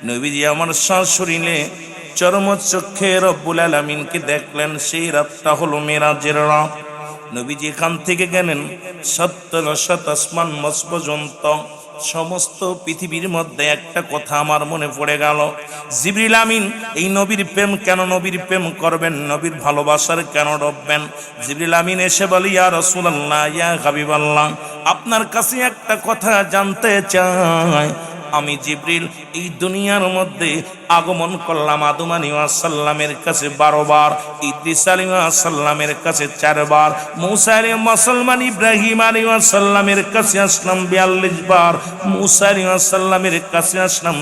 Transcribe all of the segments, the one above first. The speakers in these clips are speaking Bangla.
নবীজি আমার সশরীরে চরমচক্ষে রব্বুল আলামিনকে দেখলেন। সেই রাতটা হলো মেরাজের রাত। নবীজি এখান থেকে গেলেন ৭০ আসমান মাস পর্যন্ত। সমস্ত পৃথিবীর মধ্যে একটা কথা আমার মনে পড়ে গেল, জিবরিল আমিন এই নবীর প্রেম কেন, নবীর প্রেম করবেন, নবীর ভালোবাসার কেন ডুববেন? জিবরিল আমিন এসে বলি, ইয়া রাসূলুল্লাহ, ইয়া হাবিবাল্লাহ, আপনার কাছে একটা কথা জানতে চাই। আমি জিবরিল এই দুনিয়ার মধ্যে আগমন করলাম আদম আলাইহিস সালামের কাছে 12 বার, ইদ্রিস আলাইহিস সালামের কাছে 4 বার, মূসা আলাইহিস সালাম ইব্রাহিম আলাইহিস সালামের কাছে আসলাম 42 বার, মূসা আলাইহিস সালামের কাছে আসলাম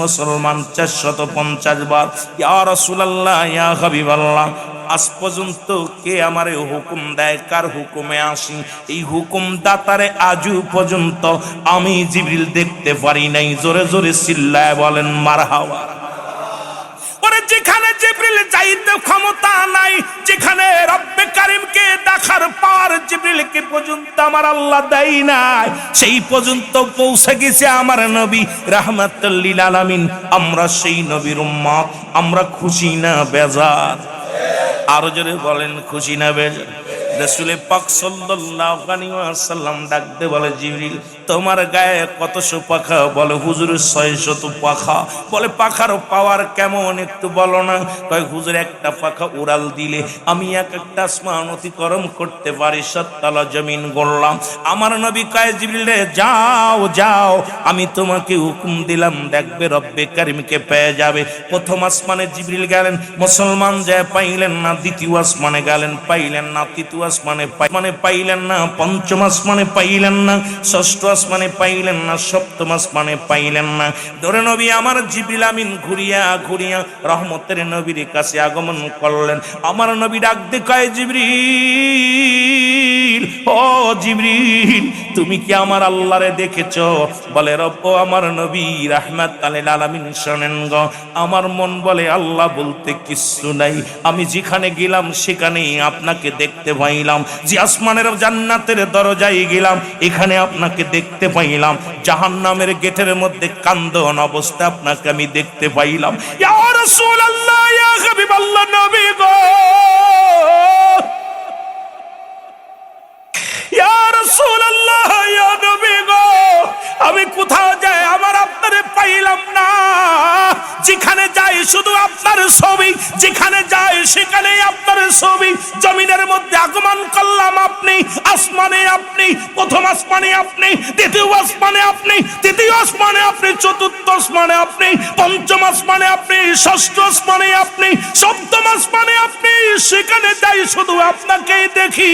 মুসলমান 450 বার। ইয়া রাসূলুল্লাহ, ইয়া হাবিবাল্লাহ, আজ পর্যন্ত কে আমারে হুকুম দেয়, কার হুকুমে আসি? এই হুকুম দাতারে আজও পর্যন্ত আমি জিবরিল দেখতে পারি নাই। জোরে জোরে চিল্লায় বলেন মারহাবা। ওরে যেখানে জিবরিল যাইতে ক্ষমতা নাই, যেখানে রব্বে কারীমকে দেখার পর জিবরিলকে পর্যন্ত আমার আল্লাহ দেয় নাই, সেই পর্যন্ত পৌঁছে গেছে আমার নবী রাহমাতুল লিল আলামিন। আমরা সেই নবীর উম্মত, আমরা খুশি না বেজার? আরো জোরে বলেন খুশি না বেজার? রাসূল পাক সাল্লাল্লাহু আলাইহি ওয়াসাল্লাম ডাকতে বলে, জিবরিল তোমার গায়ে কতশো পাখা? বলে হুজুর 600 পাখা। বলে পাখার পাওয়ার কেমন একটু বলো না? কয় হুজুর একটা পাখা উড়াল দিলে আমি এক একটা আসমান অতিক্রম করতে পারি, 7 তলা জমিন গড়লাম। আমার নবী কয়, জিবরিল রে যাও যাও, আমি তোমাকে হুকুম দিলাম, দেখবে রব্বে কারীমকে পেয়ে যাবে। প্রথম আসমানে জিবরিল গেলেন, মুসলমান যায় পাইলেন না। দ্বিতীয় আসমানে গেলেন, পাইলেন না। তৃতীয় আসমানে পাইলেন না। পঞ্চম আসমানে পাইলেন না। ষষ্ঠ আসমানে পাইলেন না। সপ্তম আসমানে পাইলেন না। ধরে নবী আমার জিবরিল আমিন ঘুরিয়া ঘুরিয়া রহমতের নবীর কাছে আগমন করলেন। আমার নবী ডাক দিয়ে কয়, জিবরিল, ও জিবরিল, তুমি কি আমার আল্লাহরে দেখেছো? বলে রব্ব আমার নবী রাহমাতুল লিল আলামিন শোনেন গো, আমার মন বলে আল্লাহ বলতে কিছু নাই। আমি যেখানে গেলাম সেখানেই আপনাকে দেখতে পাইলাম। যে আসমানের জান্নাতের দরজায় গেলাম, এখানে আপনাকে দেখতে পাইলাম। জাহান্নামের গেটের মধ্যে কান্দন অবস্থা আপনাকে আমি দেখতে পাইলাম। ইয়া রাসূলুল্লাহ, ইয়া হাবিবাল্লাহ, নবী গো, ইয়া রাসূলুল্লাহ, ইয়া নবী গো, আমি কোথাও যাই আমার আপনারে পাইলাম না। যেখানে যাই শুধু আপনার ছবি, যেখানে যাই সেখানেই আপনার ছবি। জমিনের মধ্যে আগমন করলাম আপনি, আসমানে আপনি, প্রথম আসমানে আপনি, দ্বিতীয় আসমানে আপনি, তৃতীয় আসমানে আপনি, চতুর্থ আসমানে আপনি, পঞ্চম আসমানে আপনি, ষষ্ঠ আসমানে আপনি, সপ্তম আসমানে আপনি। সেখানে যাই শুধু আপনাকেই দেখি।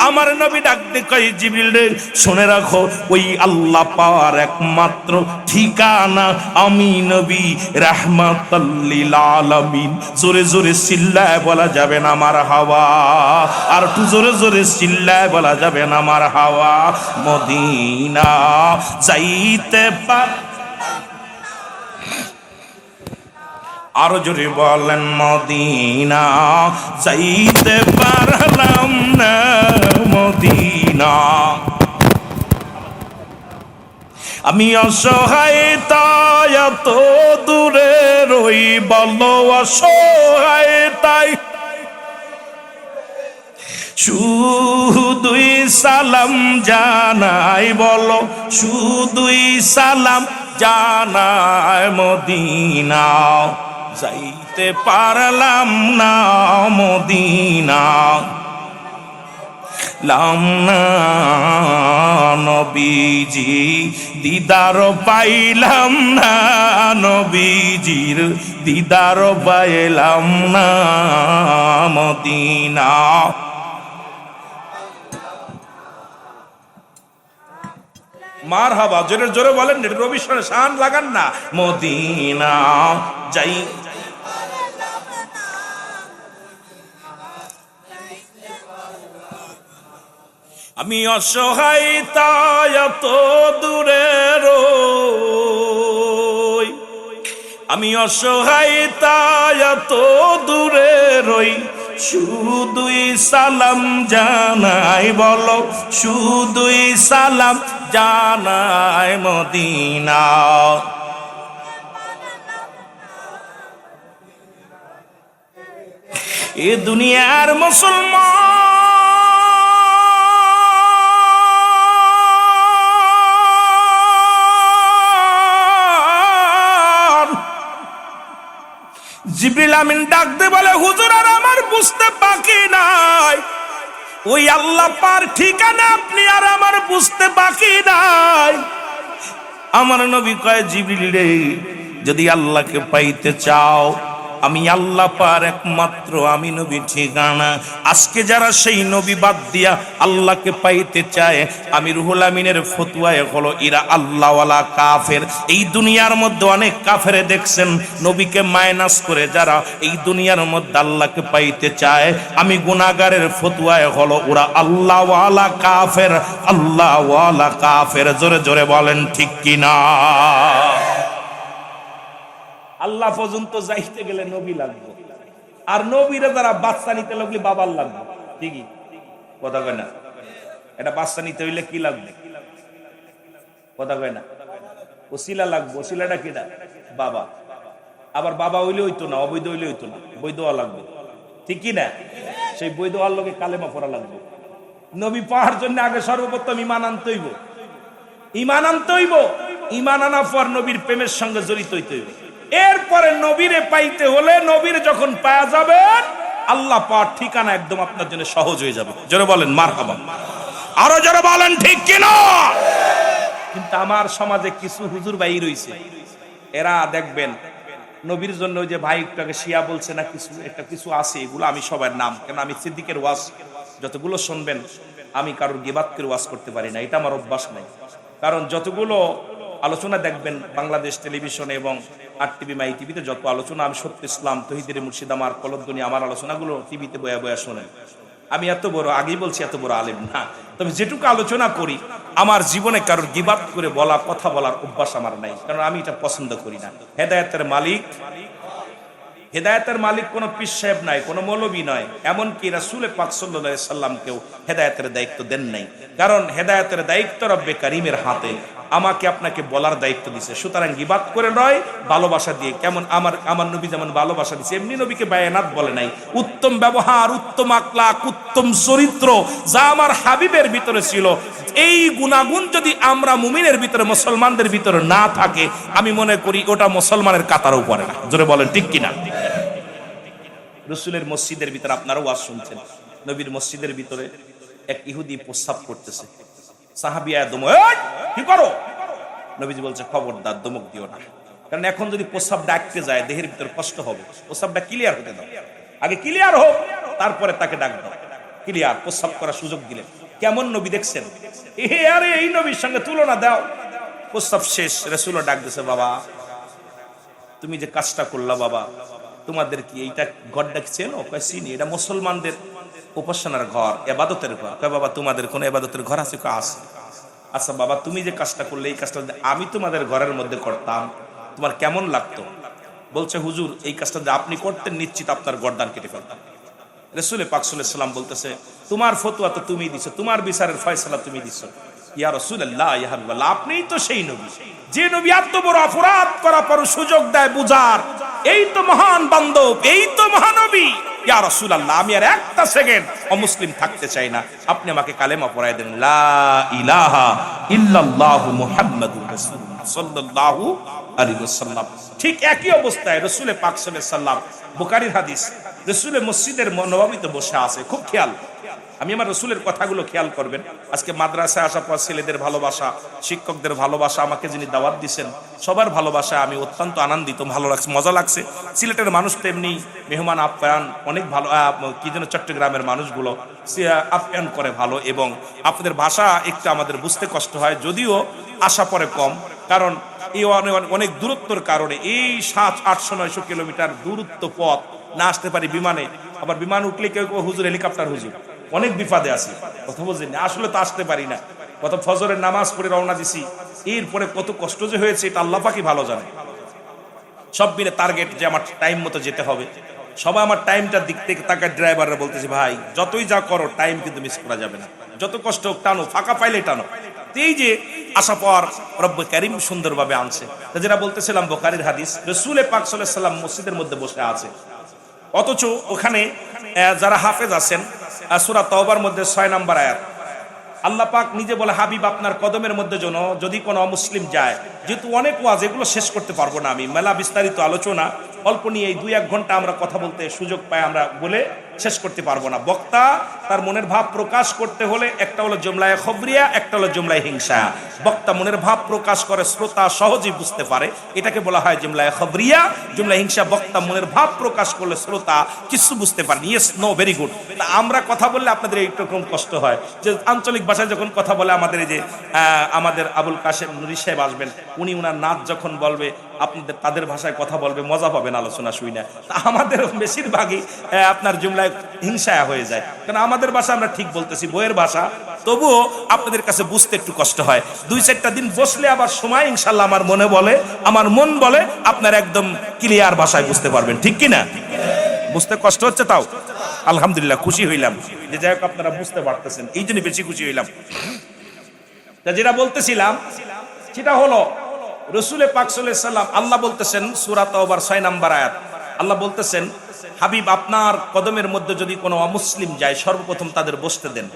আমার নবী ডাক দিয়ে কয়, জিবরিল রে শুনে রাখো, ওই আল্লাহ পাওয়ার একমাত্র ঠিকানা আমি নবী রাহমাতুল লিল আলামিন। জোরে জোরে চিল্লায় বলা যাবে না মারহাবা? আর একটু জোরে জোরে চিল্লায় বলা যাবে না মারহাবা? মদিনা যাইতে পার, আরো জোরে বলেন, মদিনা যাইতে পারলাম না, মদিনা। আমি অসহায় তাই এত দূরে রই, বলো অসহায় তাই শুধুই সালাম জানাই, বলো শুধুই সালাম জানাই। মদিনা যাইতে পারলাম না, মদিনা লাম না নবীজি, দিদার পাইলাম না, নবীজির দিদার পাইলাম না, মদিনা। মারহাবা, জোরে জোরে বলেন, রবি শান লাগান না। মদিনা যাই, আমি অসহায় তাই এত দূরে রই, আমি অসহায় তাই এত দূরে রই, শুধুই সালাম জানাই, বলো শুধুই সালাম জানাই। মদিনা এ দুনিয়ার মুসলমান জিবরিল আমিন ডাক দে বলে, হুজুর আর আমার বুঝতে বাকি নাই, ওই আল্লাহ পার ঠিকানা আপনি আর আমার বুঝতে বাকি নাই। আমার নবী কয়, জিবরিল রে, যদি আল্লাহকে পাইতে চাও, আমি আল্লাহ পার একমাত্র আমি নবী ঠিকানা। আজকে যারা সেই নবী বাদ দিয়া আল্লাহকে পাইতে চায়, আমি রুহুল আমিনের ফতোয়ায় হলো এরা আল্লাহওয়ালা কাফের। এই দুনিয়ার মধ্যে অনেক কাফেরে দেখছেন, নবীকে মাইনাস করে যারা এই দুনিয়ার মধ্যে আল্লাহকে পাইতে চায়, আমি গুনাহগারের ফতোয়ায় হলো ওরা আল্লাহওয়ালা কাফের, আল্লাহওয়ালা কাফের। জোরে জোরে বলেন ঠিক কিনা? আল্লাহ পর্যন্ত যাইতে গেলে নবী লাগবে, আর নবীরা যারা বাচ্চা নিতে লাগলে বাবার লাগবে। ঠিকই কথা কয় না? এটা বাচ্চা নিতে হইলে কি লাগবে? কথা কয় না? ওসিলা লাগবে। ওসিলাটা কিটা? বাবা। আবার বাবা হইলে হইতো না, অবৈধ হইলে হইতো না, বৈধ হওয়া লাগবে। ঠিক কি না? সেই বৈধ হওয়ার লোকে কালেমা পড়া লাগবে। নবী পাওয়ার জন্য আগে সর্বপ্রথম ইমান আনতে হইব। ইমান আনতে হইব। ইমান আনার পর নবীর প্রেমের সঙ্গে জড়িত হইতে হইব। এরপরে নবীরে পাইতে হলে, নবীর যখন পাওয়া যাবে, আল্লাহ পাওয়ার ঠিকানা একদম আপনার জন্য সহজ হয়ে যাবে। জোরে বলেন মারহাবা। আরো জোরে বলেন ঠিক কিনা? কিন্তু আমার সমাজে কিছু হুজুর ভাই রইছে, এরা দেখবেন নবীর জন্য যে ভাইটাকে শিয়া বলছে না, কিছু একটা কিছু আছে, এগুলো আমি সবার নাম, কেন আমি সিদ্দিকের ওয়াজ যতগুলো শুনবেন, আমি কারোর গিবাত করে ওয়াজ করতে পারি না, এটা আমার অভ্যাস নাই। কারণ যতগুলো আলোচনা দেখবেন বাংলাদেশ টেলিভিশনে এবং আর টিভি মাই টিভিতে, যত আলোচনা, আমি সত্য ইসলাম, তহিদের মুর্শিদ, আমার কলদ্দনি, আমার আলোচনাগুলো টিভিতে বয়া বয়া শোনেন। আমি এত বড়, আগেই বলছি, এত বড় আলেম না, তবে যেটুকু আলোচনা করি, আমার জীবনে কারোর গিবাত করে বলা, কথা বলার অভ্যাস আমার নাই, কারণ আমি এটা পছন্দ করি না। হেদায়েতের মালিক, হেদায়েতের মালিক কোনো পীর সাহেব নাই, কোনো মৌলবী নয়, এমনকি রাসূল পাক সাল্লাল্লাহু আলাইহি সাল্লামকেও হেদায়েতের দায়িত্ব দেন নাই, কারণ হেদায়েতের দায়িত্ব রব্বে কারীমের হাতে। আমাকে আপনাকে বলার দায়িত্ব দিছে। সুতরাং গিবাত করে নয়, ভালোবাসা দিয়ে। কেমন আমার নবী যেমন ভালোবাসা দিছে, এমনি নবীকে বায়ানাত বলে নাই। উত্তম ব্যবহার, উত্তম আখলাক, উত্তম চরিত্র যা আমার হাবিবের ভিতরে ছিল, এই গুণাগুণ যদি আমরা মুমিনের ভিতরে, মুসলমানদের ভিতরে না থাকে, আমি মনে করি ওটা মুসলমানের কাতারও পড়ে না। জোরে বলেন ঠিক কিনা? রাসূলের মসজিদের ভিতরে আপনারা ওয়াজ শুনছেন, নবীর মসজিদের ভিতরে এক ইহুদি প্রস্রাব করতেছে। সাহাবিয়া দমক, কি করো? নবীজি বলছে, খবরদার, দমক দিও না, কারণ এখন যদি প্রস্রাব ডাকতে যায় দেহের ভিতরে কষ্ট হবে। প্রস্রাবটা ক্লিয়ার হতে দাও, আগে ক্লিয়ার হোক, তারপরে তাকে ডাক দাও। ক্লিয়ার প্রস্রাব করার সুযোগ দিলেন। কেমন নবী দেখছেন? আরে এই নবীর সঙ্গে তুলনা দাও। প্রস্রাব শেষ, রাসূলও ডাক দিছে, বাবা তুমি যে কাজটা করলা, বাবা তোমাদের কি এইটা ঘরটা চেনো? কয় চিনি, এটা মুসলমানদের উপাসনার ঘর, ইবাদতের ঘর। কয় বাবা তোমাদের কোন ইবাদতের ঘর আছে? কয় আছে। আচ্ছা বাবা, তুমি যে কাজটা করলে, এই কাজটা যদি আমি তোমাদের ঘরের মধ্যে করতাম, তোমার কেমন লাগতো? বলছে, হুজুর এই কাজটা যদি আপনি করতেন, নিশ্চিত আপনার গর্দান কেটে ফেলতাম। রাসূল পাক সাল্লাল্লাহু আলাইহি সাল্লাম বলতেছে, তোমার ফতোয়া তো তুমি দিছো, তোমার বিচারের ফয়সালা তুমি দিছো। ইয়া রাসূলুল্লাহ, ইয়া হাবিবাল্লাহ, আপনিই তো সেই নবী, যে নবী এত বড় অপরাধ করার পর সুযোগ দেয় বুঝার। এই তো মহান বান্ধব, এই তো মহানবী। ইয়া রাসূলুল্লাহ, আমি আর একটা সেকেন্ড অমুসলিম থাকতে চাই না, আপনি আমাকে কালেমা পড়ায় দেন, লা ইলাহা ইল্লাল্লাহু মুহাম্মাদুর রাসূলুল্লাহ সাল্লাল্লাহু আলাইহি ওয়াসাল্লাম। ঠিক একই অবস্থায় রাসূল পাক সাল্লাল্লাহু আলাইহি ওয়াসাল্লাম, বুখারীর হাদিস, রাসূলের মসজিদের নববীতে বসে আছে। খুব খেয়াল, আমি আমার রাসূলের কথাগুলো খেয়াল করবেন। আজকে মাদ্রাসায় আসার পর ছেলেদের ভালোবাসা, শিক্ষকদের ভালোবাসা, আমাকে যিনি দাওয়াত দিয়েছেন সবার ভালোবাসা, আমি অত্যন্ত আনন্দিত, ভালো লাগছে, মজা লাগছে। সিলেটের মানুষ তো এমনি মেহমান আপ্যায়ন অনেক ভালো, কি যেন চট্টগ্রামের মানুষগুলো আপ্যায়ন করে ভালো, এবং আপনাদের ভাষা একটু আমাদের বুঝতে কষ্ট হয়, যদিও আসা পরে কম, কারণ এই অনেক দূরত্বর কারণে এই 700-800-900 কিলোমিটার দূরত্ব পথ না আসতে পারি বিমানে, আবার বিমান উঠলে কেউ কেউ হুজুর হেলিকপ্টার হুজুর, অনেক বিপদে আছি, কথা বলছেন, আসলে তো আসতে পারি না। কত ফজরের নামাজ পড়ে রওনা দিছি, এরপরে কত কষ্ট যে হয়েছে এটা আল্লাহ পাকই ভালো জানে। সব মিলে টার্গেট যে আমার টাইম মতো যেতে হবে, সবাই আমার টাইমটার দিক থেকে তাকায়। ড্রাইভাররা বলতেছে, ভাই যতই যা করো টাইম কিন্তু মিস করা যাবে না, যত কষ্ট হোক টানো, ফাঁকা পাইলে টানো। এই যে আসা পর রব্বে কারীম সুন্দরভাবে আনছে। যেটা বলতেছিলাম বুখারীর হাদিস, রাসূল পাক সাল্লাল্লাহু আলাইহি ওয়াসাল্লাম মসজিদের মধ্যে বসে আছে, অথচ ওখানে যারা হাফেজ আছেন সূরা তাওবার মধ্যে 6 নম্বর আয়াত আল্লাহ পাক নিজে বলে, হাবিব আপনার কদমের মধ্যে যেন যদি কোনো অমুসলিম যায়, যেহেতু অনেক ওয়াজ, এগুলো শেষ করতে পারবো না আমি, মেলা বিস্তারিত আলোচনা, অল্প নিয়ে এই 2-1 ঘন্টা আমরা কথা বলতে সুযোগ পাই, আমরা বলে শেষ করতে পারবো না। বক্তা তার মনের ভাব প্রকাশ করতে হলে একটা হলো জুমলায়ে খবরিয়া, একটা হলো জুমলায়ে হিংসা। বক্তা মনের ভাব প্রকাশ করে, শ্রোতা সহজেই বুঝতে পারে, এটাকে বলা হয় জুমলায়ে খবরিয়া। জুমলায়ে হিংসা, বক্তা মনের ভাব প্রকাশ করলে শ্রোতা কিছু বুঝতে পারে। Yes, no, very good. তা আমরা কথা বললে আপনাদের এইরকম কষ্ট হয় যে আঞ্চলিক ভাষায় যখন কথা বলে, আমাদের এই যে আমাদের আবুল কাশেম নুরি সাহেব আসবেন, উনি উনার নাচ যখন বলবে, আপনাদের তাদের ভাষায় কথা বলবে, মজা পাবেন আলোচনা শুই না। তা আমাদের বেশিরভাগই আপনার জুমলায় হিংসা হয়ে যায়, কারণ আমাদের ভাষা আমরা ঠিক বলতেছি, বইয়ের ভাষা, তবুও আপনাদের কাছে বুঝতে একটু কষ্ট হয়। 2-4টা দিন বসলে আবার সময় ইনশাল্লাহ আমার মন বলে আপনার একদম ক্লিয়ার ভাষায় বুঝতে পারবেন, ঠিক কিনা? বুঝতে কষ্ট হচ্ছে, তাও আলহামদুলিল্লাহ খুশি হইলাম যে যাই হোক আপনারা বুঝতে পারতেছেন, এই জন্য বেশি খুশি হইলাম। তা যেটা বলতেছিলাম সেটা হলো রাসূল পাক সাল্লাল্লাহু আলাইহি সাল্লাম, আল্লাহ বলতেছেন সূরা তাওবার 6 নম্বর আয়াত, আল্লাহ বলতেছেন, হাবিব আপনার কদমের মধ্যে যদি কোনো অমুসলিম যায়, সর্বপ্রথম তাদের বসতে দেন,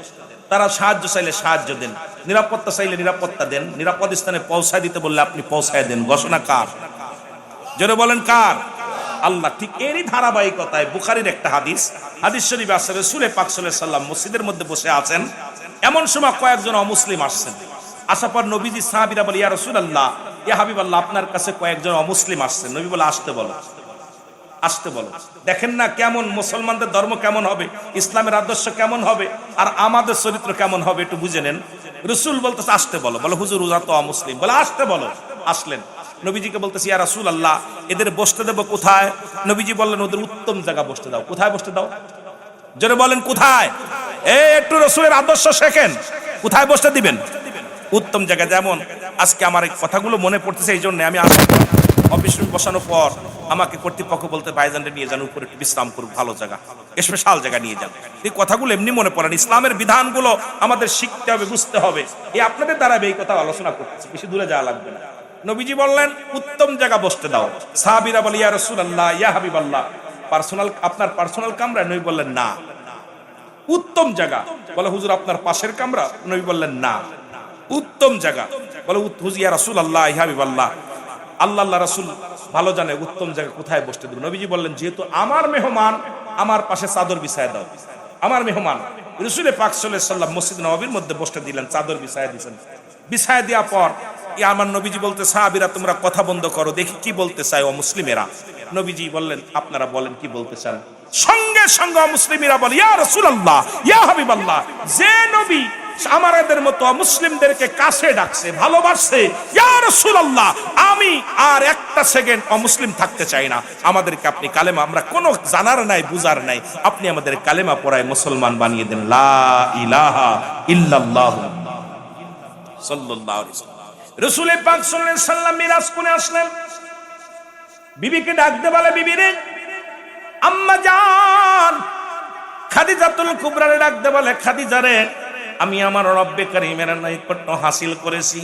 তারা সাহায্য চাইলে সাহায্য দেন, নিরাপত্তা চাইলে নিরাপত্তা দেন, নিরাপদ স্থানে পৌঁছায় দিতে বললে আপনি পৌঁছায় দেন। ঘোষণা কার? জোরে বলেন কার? আল্লাহ। ঠিক এরই ধারাবাহিকতায় বুখারীর একটা হাদিস শরীফে আছে, রাসূল পাক সাল্লাল্লাহু আলাইহি সাল্লাম মসজিদের মধ্যে বসে আছেন, এমন সময় কয়েকজন অমুসলিম আসছেন। আসার পর নবীজি সাহাবীরা বলে, ইয়া রাসূলুল্লাহ, ইয়া হাবিবাল্লাহ, আপনার কাছে কয়েকজন অমুসলিম আসছেন। নবী বলে, আসতে বলো, আসতে বলো। দেখেন না কেমন মুসলমানদের ধর্ম কেমন হবে, ইসলামের আদর্শ কেমন হবে, আর আমাদের চরিত্র কেমন হবে একটু বুঝে নেন। রাসূল বলতেছে আসতে বলো, বলে হুজুর ওরা তো অমুসলিম, বলে আসতে বলো। আসলেন, নবীজিকে বলতেছি, ইয়া রাসূলুল্লাহ, এদের বসতে দেব কোথায়? নবীজি বললেন, ওদের উত্তম জায়গা বসতে দাও। কোথায় বসতে দাও? জোরে বলেন কোথায়? একটু রাসূলের আদর্শ শেখেন, কোথায় বসতে দিবেন? উত্তম জায়গা। যেমন আজকে আমার এই কথাগুলো মনে পড়তেছে, এই জন্য আমি অফিস রুম বসানোর পর আমাকে কর্তৃপক্ষ বলতে, ভাইজানরে নিয়ে যান উপরে একটু বিশ্রাম করুক, ভালো জায়গা, স্পেশাল জায়গা নিয়ে যান। এই কথাগুলো এমনি মনে পড়েন, ইসলামের বিধানগুলো আমাদের শিখতে হবে, বুঝতে হবে। এই আপনাদের দ্বারা এই কথা আলোচনা করতেছি, বেশি দূরে যাওয়া লাগবে না। নবীজি বললেন উত্তম জায়গা বসতে দাও। সাহাবীরা বলে, ইয়া রাসূলুল্লাহ, ইয়া হাবিবাল্লাহ, আপনার পার্সোনাল কামরা? নবী বললেন না। উত্তম জায়গা? বলে হুজুর আপনার পাশের কামরা? নবী বললেন না, উত্তম জায়গা। বলে হুজুর, ইয়া রাসূলুল্লাহ, ইয়া হাবিবাল্লাহ, আল্লাহ রাসূল ভালো জানে উত্তম জায়গা কোথায় বসতে দেব। নবীজি বললেন, যেহেতু আমার মেহমান, আমার পাশে চাদর বিছায় দাও। আমার মেহমান রাসূল পাক সাল্লাল্লাহু আলাইহি সাল্লাম মসজিদ নববীর মধ্যে বসতে দিলেন, চাদর বিছায় দিয়েছেন। বিছায় দেওয়ার পর আমার নবীজি বলতে, সাহাবীরা তোমরা কথা বন্ধ করো, দেখি কি বলতে চায় অমুসলিমেরা। নবীজি বললেন, আপনারা বলেন কি বলতে চান। সঙ্গে সঙ্গে অমুসলিমেরা বলে, ইয়া রাসূলুল্লাহ, ইয়া হাবিবাল্লাহ, যে নবী আমাদের মতো মুসলিমদেরকে কাছে ডাকছে, ভালোবাসছে, ইয়া রাসূলুল্লাহ, আমি আর একটা সেকেন্ড অমুসলিম থাকতে চাই না। আমাদেরকে আপনি কালেমা, আমরা কোনো জানার নাই বুঝার নাই, আপনি আমাদের কালেমা পড়ায় মুসলমান বানিয়ে দেন। লা ইলাহা ইল্লাল্লাহ সাল্লাল্লাহু আলাইহি ওয়াসাল্লাম। রাসূল পাক সাল্লাল্লাহু আলাইহি সাল্লাম মিরাজ করে আসলেন, বিবিকে ডাকতে বলে, বিবি রে, আম্মা জান খাদিজাতুল কুবরারে ডাকতে বলে, খাদিজা রে, আমি আমার রব্বে কারীমের নৈকট্য হাসিল করেছি,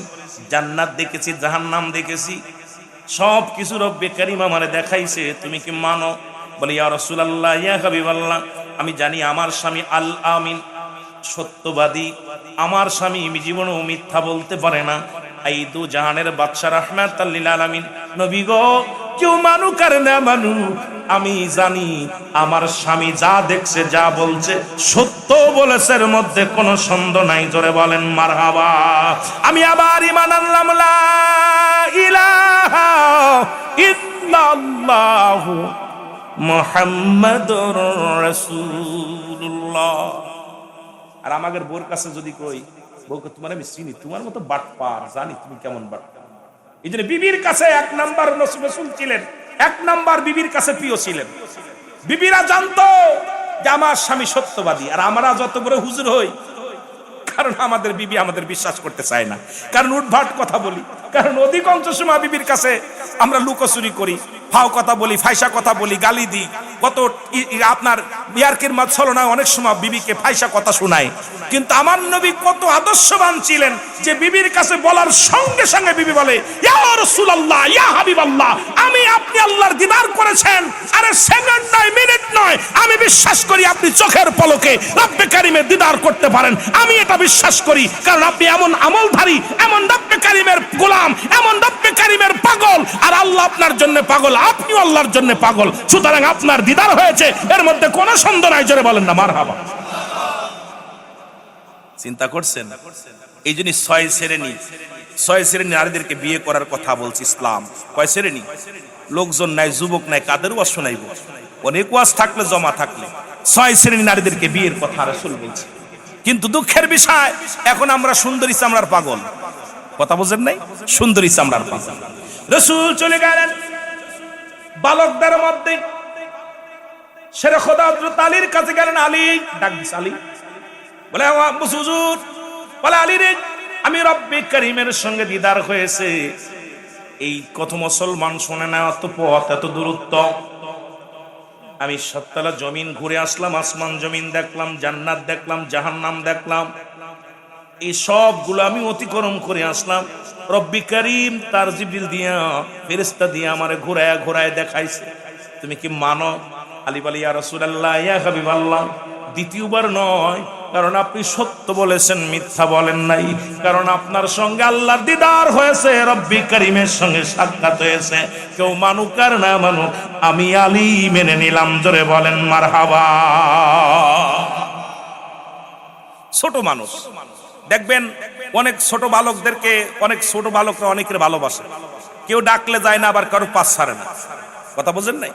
জান্নাত দেখেছি, জাহান্নাম দেখেছি, সব কিছু রব্বে কারীম আমারে দেখাইছে, তুমি কি মানো? বলি, ইয়া রাসূলুল্লাহ, ইয়া হাবিবাল্লাহ, আমি জানি আমার স্বামী আল আমিন, সত্যবাদী, আমার স্বামী জীবনেও মিথ্যা বলতে পারে না, এই দু জাহানের বাদশা রাহমাতাল লিল আলামিন। নবী গো, কেউ মানুক আর না মানুক, আমি জানি আমার স্বামী যা দেখছে, যা বলছে, সত্য বলেছে, এর মধ্যে কোনো সন্দেহ নাই। জোরে বলেন মারহাবা। আমি আবার ঈমান আনলাম, লা ইলাহা ইল্লাল্লাহু মুহাম্মাদুর রাসূলুল্লাহ। আর আমাদের বোর কাছে যদি কই, বউকে তোমার আমি চিনি, তোমার মতো বাটপার, জানি তুমি কেমন বাটপার। এই জন্য বিবির কাছে 1 নাম্বার রাসূল ছিলেন, 1 নাম্বার বিবির কাছে প্রিয় ছিলেন। বিবিরা জানতো যে আমার স্বামী সত্যবাদী। আর আমরা যত বড় হুজুর হই, কারণ আমাদের বিবি আমাদের বিশ্বাস করতে চায় না, কারণ উদ্ভাট কথা বলি, কারণ অধিকাংশ সময় বিবির কাছে আমরা লুকোচুরি করি, ফাও কথা বলি, ফাইসা কথা বলি, গালি দিই। কত আপনার বিয়ারকের মাঝ ছলনা অনেক সময় বিবিকে ফাইসা কথা শোনায়। কিন্তু আমার নবী কত আদর্শবান ছিলেন যে বিবির কাছে বলার সঙ্গে সঙ্গে বিবি বলে, ইয়া রাসূলুল্লাহ, ইয়া হাবিবাল্লাহ, আমি আপনি আল্লাহর দিদার করেছি, বলেছেন, আরে সেকেন্ড নয়, মিনিট নয়, আমি বিশ্বাস করি আপনি চোখের পলকে রব্বে কারিমের দিদার করতে পারেন। আমি এটা বিশ্বাস করি, কারণ আপনি এমন আমলধারী, এমন রব্বে কারিমের গোলাম, এমন রব্বে কারিমের পাগল, আর আল্লাহ আপনার জন্য পাগল, আপনিও আল্লাহর জন্য পাগল। সুতরাং আপনার দিদার হয়েছে, এর মধ্যে কোনো সন্দেহ নাই। জোরে বলেন না মারহাবা। চিন্তা করছেন? এই জন্য ছয় শ্রেণী নারীদেরকে বিয়ে করার কথা বলছি ইসলাম। কয় শ্রেণী? লোকজন নাই, যুবক নাই, কাদের ওয়াজ শোনাইব? অনেক ওয়াজ থাকলে, জমা থাকলে, ছয় শ্রেণী নারীদেরকে বিয়ের কথা রাসূল বলছে। কিন্তু দুঃখের বিষয়, এখন আমরা সুন্দরী চামড়ার পাগল। কথা বোঝেন নাই? সুন্দরী চামড়ার পাগল। রাসূল চলে গেলেন বালকদের মধ্যে, শেরে খোদা হযরত আলীর কাছে গেলেন। আলী ডাক দিছে, আলী বলে হুজুর, বলে আলী রে, আমি রব্বে কারিমের সঙ্গে দিদার হয়েছে। এই কত মুসলমান শুনে না, এত পথ, এত দূরত্ব। আমি সাততলা জমিন ঘুরে আসলাম, আসমান জমিন দেখলাম, জান্নাত দেখলাম, জাহান্নাম দেখলাম, এই সবগুলো আমি অতিক্রম করে আসলাম। রব্বে কারিম তার জিবরিল দিয়া, ফেরেশতা দিয়া আমারে ঘোরায় ঘোরায় দেখাইছে। তুমি কি মানো? আলী বলে, ইয়া রাসূলুল্লাহ, ইয়া হাবিবাল্লাহ, দ্বিতীয়বার নয়, কারণ আপনি সত্য বলেছেন, মিথ্যা বলেন নাই। কারণ আপনার সঙ্গে আল্লাহর দিদার হয়েছে, রব্বে কারিমের সঙ্গে সাক্ষাৎ হয়েছে। কেউ মানুক আর না মানুক, আমি আলী মেনে নিলাম। জোরে বলেন মারহাবা। ছোট মানুষ দেখবেন, অনেক ছোট বালকদেরকে, অনেক ছোট বালকরা অনেকের ভালোবাসে। কেউ ডাকলে যায় না, আবার কারো পাশ ছাড়ে না। কথা বোঝেন নাই?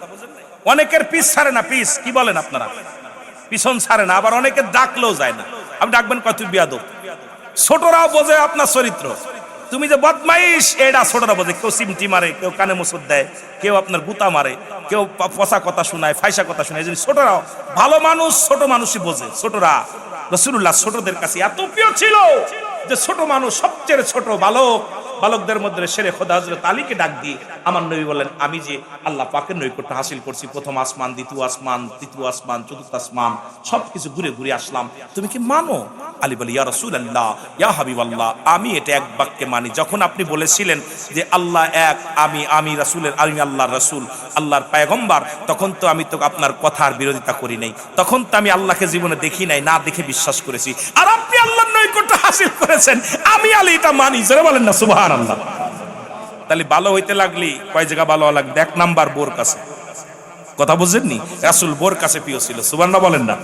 অনেকের পিছ ছাড়ে না, পিছ কি বলেন আপনারা, পিছন ছাড়ে না। আবার অনেকে ডাকলেও যায় না। আপনি ডাকবেন কত বিয়াদব। ছোটরাও বোঝে আপনার চরিত্র, তুমি যে বদমাইশ, এটা ছোটরা বোঝে। কেউ সিমটি মারে, কেউ কানে মুসুদ দেয়, কেউ আপনার গুতা মারে, কেউ পচা কথা শোনায়, ফাইসা কথা শোনায়। এই জন্য ছোটরাও, ভালো মানুষ ছোট মানুষই বোঝে। ছোটরা, রাসূলুল্লাহ ছোটদের কাছে এত প্রিয় ছিল যে ছোট মানুষ, সবচেয়ে ছোট বালক, বালকদের মধ্যে শেরে খোদা হযরত আলীকে ডাক দিয়ে আমার নবী বলেন, আমি যে আল্লাহ পাকের নৈকট্য হাসিল করছি, প্রথম আসমান, দ্বিতীয় আসমান, তৃতীয় আসমান, চতুর্থ আসমান, সবকিছু ঘুরে ঘুরে আসলাম, তুমি কি মানো? আলী বলে, ইয়া রাসূলুল্লাহ, ইয়া হাবিবাল্লাহ, আমি এটা এক বাক্যে মানি। যখন আপনি বলেছিলেন যে আল্লাহ এক, আমি রাসূলের, আমি আল্লাহর রাসূল, আল্লাহর পয়গম্বর, তখন তো আমি তো আপনার কথার বিরোধিতা করি নাই। তখন তো আমি আল্লাহকে জীবনে দেখি নাই, না দেখে বিশ্বাস করেছি। আর আপনি আল্লাহর নৈকট্য হাসিল করেছেন, আমি আলী এটা মানি। যারা বলেন না সুবহানাল্লাহ। তাহলে ভালো হইতে লাগলি কয় জায়গা ভালো লাগবে? এক নাম্বার বোর কাছে। কথা বুঝেননি? রাসূল বোর কাছে প্রিয় ছিল। সুবহানাল্লাহ বলেন না,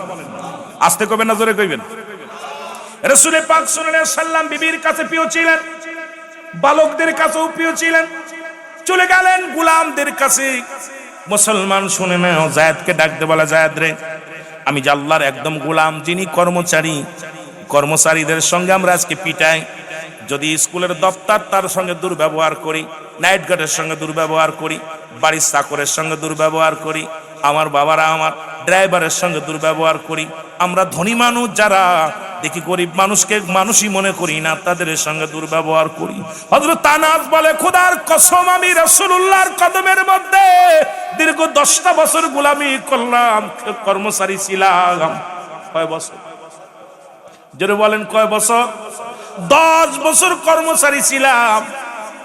আস্তে কইবেন না জোরে কইবেন। রাসূল পাক সাল্লাল্লাহু আলাইহি সাল্লাম বিবির কাছে প্রিয় ছিলেন, বালকদের কাছেও প্রিয় ছিলেন। চলে গেলেন গোলামদের কাছে। মুসলমান শুনে না, যায়েদকে ডাকতে বলে, যায়েদ রে, আমি যে আল্লাহর একদম গোলাম, যিনি কর্মচারীদের সঙ্গে আমরা আজকে পিটাই, যদি স্কুলের দপ্তর তার সঙ্গে দুর্ব্যবহার করি, নাইট গার্ডের সঙ্গে দুর্ব্যবহার করি, বাড়ির চাকরের সঙ্গে দুর্ব্যবহার করি, আমার বাবারা আমার ড্রাইভারের সঙ্গে দুর্ব্যবহার করি, আমরা ধনী মানুষ যারা দেখি গরিব মানুষকে মানুষই মনে করি না, তাদের সঙ্গে দুর্ব্যবহার করি। হযরত আনাস বলে, খোদার কসম, আমি রাসূলুল্লাহর কদমের মধ্যে দীর্ঘ 10টা বছর গোলামি করলাম, কর্মচারী ছিলাম। কয় বছর? জোরে বলেন, কয় বছর? 10 বছর কর্মচারী ছিলাম।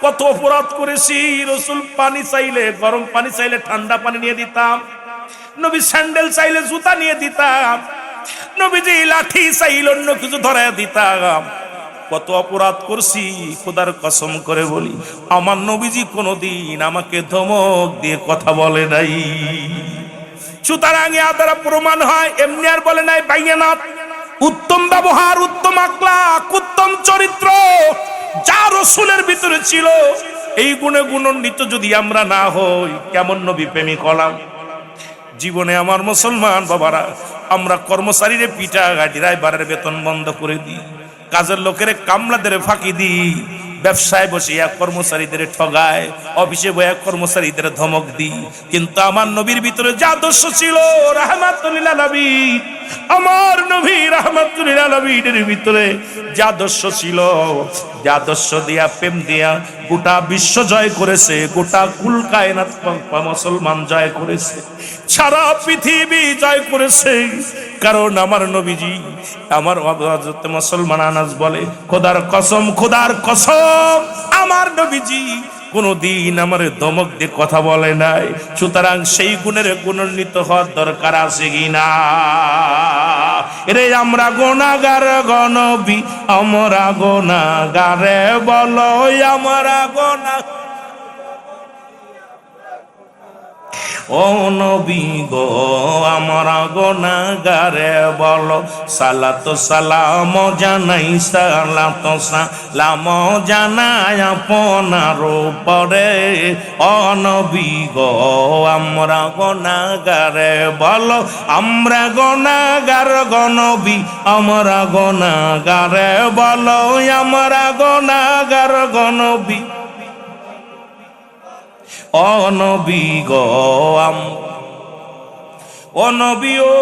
কত অপরাধ করেছি। রাসূল পানি চাইলে, গরম পানি চাইলে ঠান্ডা পানি নিয়ে দিতাম, নবী স্যান্ডেল চাইলে জুতা নিয়ে দিতাম, নবীজি লাঠি চাইলে অন্য কিছু ধরায় দিতাম। কত অপরাধ করছি, খোদার কসম করে বলি, আমার নবীজি কোনোদিন আমাকে ধমক দিয়ে কথা বলে নাই। সুতরাং এর দ্বারা প্রমাণ হয়, এমনি আর বলে নাই বাইনাত। উত্তম ব্যবহার, উত্তম আখলাক, উত্তম চরিত্র যা রাসূলের ভিতরে ছিল, এই গুণে গুণান্বিত যদি আমরা না হই, কেমন নবী প্রেমিক হলাম? জীবনে আমার মুসলমান বাবারা, আমরা কর্মচারীরে পিটা, ড্রাইভারের বেতন বন্ধ করে দিই, কাজের লোকের কামলাদের ফাঁকি দিই, ব্যবসায় বসে এক কর্মচারীদের ঠগায়, অফিসে বসে কর্মচারীদের ধমক দিই। কিন্তু আমার নবীর ভিতরে যে আদর্শ ছিল, রাহমাতুল লিল আলামিন, আমার নবী রাহমাতুল লিল আলামিনের ভিতরে যে আদর্শ ছিল, যে আদর্শ দিয়া, প্রেম দিয়া গোটা বিশ্ব জয় করেছে, গোটা কুল কায়নাত মুসলমান জয় করেছে, সারা পৃথিবী জয় করেছে। কারণ আমার নবীজি, আমার হযরত মুসলমান আনাস বলে, খোদার কসম, খোদার কসম, আমার নবীজি কোনদিন আমার ধমক দিয়ে কথা বলে নাই। সুতরাং সেই গুণের গুণান্বিত হওয়ার দরকার আছে কিনা? রে আমরা গুনাহগার গনবী, আমরা গুনাহগারে বলো আমরা গুনাহ। ও নবী গো আমরা গুনাহগারে বলো সালাত সালাম জানাই, সালাত সালাম জানাই আপনার উপরে। ও নবী গো আমরা গুনাহগারে বলো আমরা গুনাহগার গো নবী, আমরা গুনাহগারে বলো আমরা গুনাহগার গো নবী। ও নবী গো ও নবী ও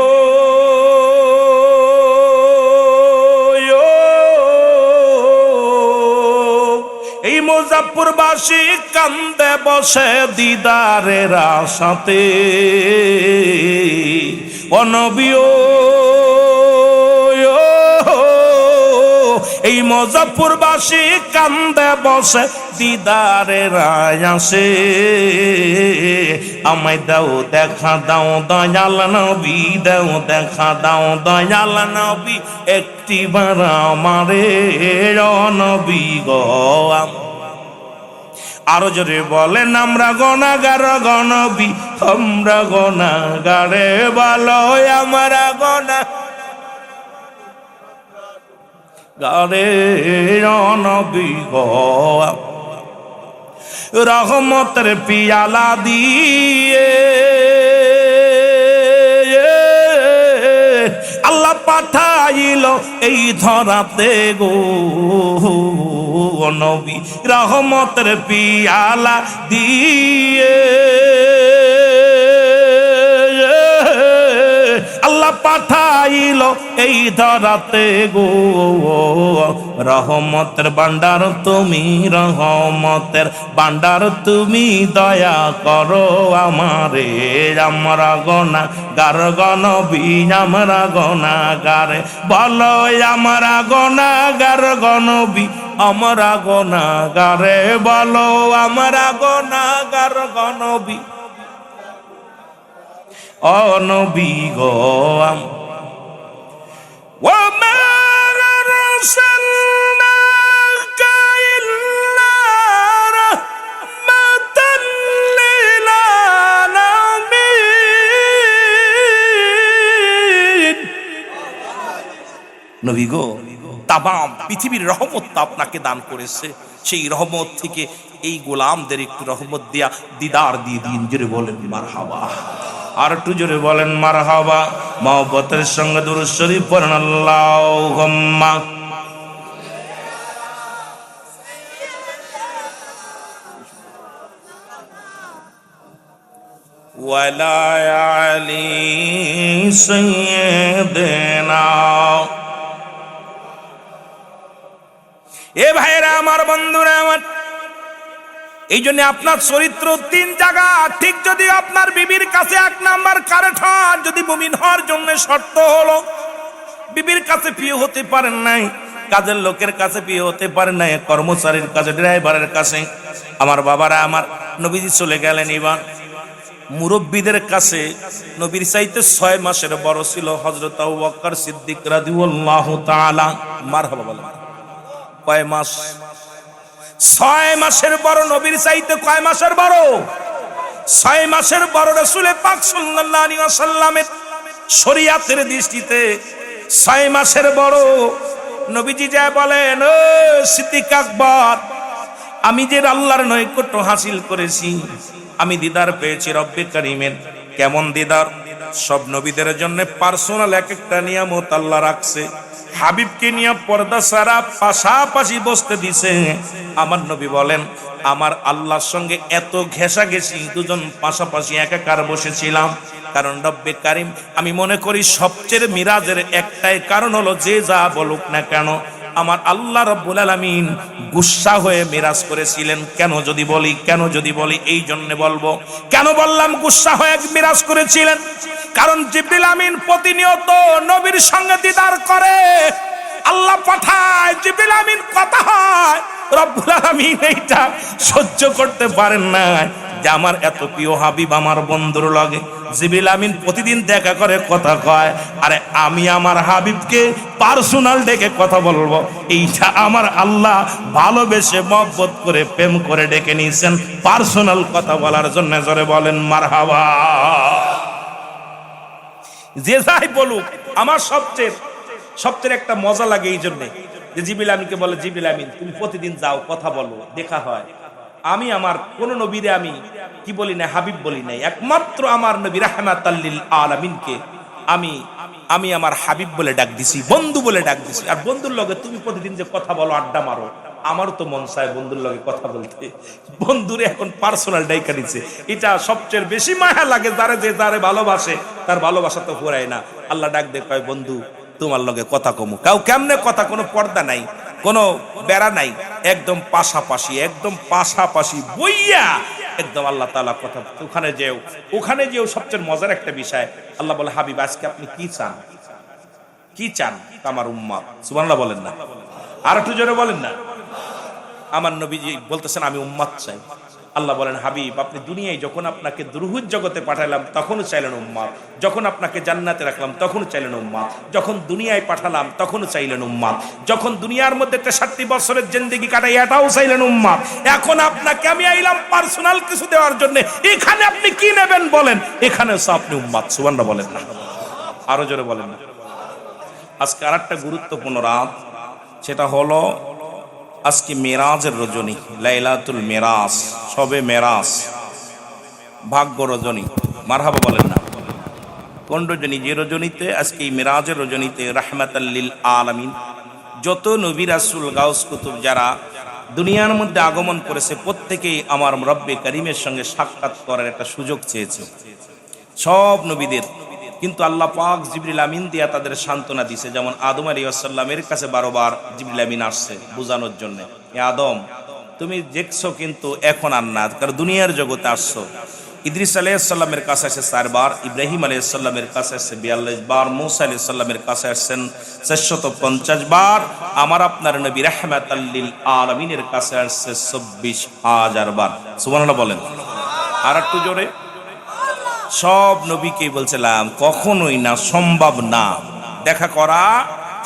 এই মুজাফফরবাসী কান্দে বসে দিদারের আশাতে। ও নবী ও এই মুজাফফরবাসী কান্দে বসে দিদারের আশে। আমায় দাও দেখা দাও দয়াল নবী, দাও দেখা দাও দয়াল নবী, একটিবার আমারে ও নবী গো। আরো জোরে বলেন আমরা গুনাহগার গো নবী, আমরা গুনাহগারে বলো আমরা গুনাহগারে ও নবী গো। রহমতের পিয়ালা দিয়ে আল্লাহ পাঠাইল এই ধরাতে গো নবী। রহমতের পিয়ালা দিয়ে আল্লাহ পাঠাইল এই ধরাতে গো। রহমতের ভান্ডার তুমি, রহমতের ভান্ডার তুমি, দয়া করো আমারে। আমরা গুনাহগার গো নবী, আমরা গুনাহগার বলো আমরা গুনাহগার গো নবী, আমরা গুনাহগারে বলো আমরা গুনাহগার গো নবী। ও নবী গো ওয়া আরসালনাকা ইল্লা রাহমাতাল লিল আলামিন। নবী গো তামাম পৃথিবীর রহমত আপনাকে দান করেছে, সেই রহমত থেকে এই গোলামদের একটু রহমত দিয়া দিদার দিয়ে দিন। জোরে বলেন মারহাবা, আর একটু জোরে বলেন মারহাবা। মহব্বতের সঙ্গে দুরূদ শরীফ পড়েন আল্লাহুম্মা। ওয়ালা আলি সাইয়্যিদিনা। এ ভাইরা আমার, বন্ধুরা আমার, এই জন্য আপনার চরিত্র তিন জায়গা ঠিক যদি আপনার বিবির কাছে এক নাম্বার কারেক্ট হন, যদি মুমিন হওয়ার জন্য শর্ত হলো বিবির কাছে প্রিয় হতে পারেন নাই, কাজের লোকের কাছে প্রিয় হতে পারেন নাই, কর্মচারীর কাছে, ড্রাইভারের কাছে। আমার বাবারা আমার, নবীজি চলে গেলেন এবার মুরব্বীদের কাছে। নবীর চাইতে 6 মাসের বড় ছিল হযরত আবু বকর সিদ্দিক রাদিয়াল্লাহু তাআলা। মারহাবা বলেন। কয় মাস? 6 মাসের বড়। নবীর চাইতে কয় মাসের বড়? 6 মাসের বড়। রাসূল পাক সাল্লাল্লাহু আলাইহি ওয়াসাল্লামের শরীয়তের দৃষ্টিতে 6 মাসের বড়। নবীজি যা বলেন, ও সিদ্দিক আকবর, আমি যে আল্লাহর নৈকট্য হাসিল করেছি, আমি দিদার পেয়েছি রব্বে কারীমের। কেমন দিদার? সব নবীদের জন্য পার্সোনাল এক একটা নিয়ামত আল্লাহ রাখছে। হাবিবকে নিয়ে পর্দা সারা পাশাপাশি বসতে দিছে। আমার নবী বলেন, আমার আল্লাহর সঙ্গে এত ঘেঁষাঘেঁষি, দুজন পাশাপাশি একাকার বসেছিলাম। কারণ রব্বে কারীম, আমি মনে করি সবচেয়ে মিরাজের একটাই কারণ হলো, যে যা বলুক না কেন আমার আল্লাহ রব্বুল আলামিন গুসা হয়ে মিরাজ করেছিলেন। কেন যদি বলি এই জন্য বলবো। কেন বললাম গুসা হয়ে মিরাজ করেছিলেন? কারণ জিবরিল আমিন প্রতিনিয়ত নবীর সঙ্গে দিদার করে। আল্লাহ পাঠায়, জিবরিল আমিন কথা হয়, রব্বুল আলামিন এইটা সহ্য করতে পারেন না যে আমার এত প্রিয় হাবিব আমার বন্ধুর লগে জিবরিল আমিন প্রতিদিন দেখা করে কথা কয়, আরে আমি আমার হাবিবকে পার্সোনাল ডেকে কথা বলবো, এইটা আমার আল্লাহ ভালোবেসে মহব্বত করে প্রেম করে ডেকে নিয়েছেন পার্সোনাল কথা বলার জন্য। জোরে বলেন মারহাবা। যে যাই বলুক, আমার সবচেয়ে একটা মজা লাগে এই জন্যে যে জিবরিল আমিনকে বলে, জিবরিল আমিন তুমি প্রতিদিন যাও, কথা বলো, দেখা হয়। আমি আমার কোন নবীরে আমি কি বলি না, হাবিব বলি নাই, একমাত্র আমার নবী রাহমাতাল লিল আলামিনকে আমি আমার হাবিব বলে ডাক দিছি, বন্ধু বলে ডাক দিছি। আর বন্ধুর লগে তুমি প্রতিদিন যে কথা বলো, আড্ডা মারো, আমারও তো মন চায় বন্ধুর লগে কথা বলতে। বন্ধুরে এখন পার্সোনাল ডাইকা দিচ্ছে, এটা সবচেয়ে বেশি মায়া লাগে। যারে ভালোবাসে তার ভালোবাসা তো ফুরায় না। আল্লাহ ডাক দে কয়, বন্ধু তোমার লগে কথা কমু। কাউ কেমনে কথা, কোনো পর্দা নাই, কোনো বেড়া নাই, একদম পাশাপাশি বইয়া একদম আল্লাহ তাআলা কথা। ওখানে যেও সবচেয়ে মজার একটা বিষয়, আল্লাহ বলে, হাবিব আজকে আপনি কি চান? আমার উম্মত। সুবহানাল্লাহ বলেন না, আর একটু জোরে বলেন না। আমার নবীজি বলতেছেন আমি উম্মত চাই। আল্লাহ বলেন, হাবিব আপনি দুনিয়ায় যখন আপনাকে দুরুহুদ জগতে পাঠালাম তখনও চাইলেন উম্মত, যখন আপনাকে জান্নাতে রাখলাম তখনও চাইলেন উম্মত, যখন দুনিয়ায় পাঠালাম তখনও চাইলেন উম্মত, যখন দুনিয়ার মধ্যে 63 বছরের জিন্দেগি কাটাই এটাও চাইলেন উম্মত। এখন আপনাকে আমি আইলাম পার্সোনাল কিছু দেওয়ার জন্য, এখানে আপনি কি নেবেন বলেন? এখানেও আপনি উম্মত। সুবহানাল্লাহ বলেন না, আরো জোরে বলেন না। আজকে আরেকটা গুরুত্বপূর্ণ রাত, সেটা হলো আজকে মেরাজের রজনী, লাইলাতুল মেরাজ, শবে মেরাজ, ভাগ্য রজনী। মারহাবা বলেন না। কোন রজনী? যে রজনীতে আজকে এই মেরাজের রজনীতে রাহমাতাল লিল আলামিন যত নবী রাসূল গাউস কুতুব যারা দুনিয়ার মধ্যে আগমন করেছে, প্রত্যেকেই আমার রব্বে কারীমের সঙ্গে সাক্ষাৎ করার একটা সুযোগ চেয়েছে, সব নবীদের। কিন্তু আল্লাহ পাক জিবরিল আমিন দিয়া তাদের সান্ত্বনা দিছে। যেমন আদম আলাইহিস সালামের কাছে 12 বার জিবরিল আমিন আসছে বোঝানোর জন্য, এ আদম তুমি দেখছো কিন্তু এখন আর না, কারণ দুনিয়ার জগতে আসছো। ইদ্রিস আলাইহিস সালামের কাছে আসছে 4 বার, ইব্রাহিম আলাইহিস সালামের কাছে আসছে 42 বার, মূসা আলাইহিস সালামের কাছে আসছেন 450 বার, আমার আপনার নবী রাহমাতাল লিল আলামিনের কাছে আসছে 24,000 বার। সুবহানাল্লাহ বলেন আর একটু জোরে। সব নবীকে বলছিলাম কখনোই না, সম্ভব না, দেখা করা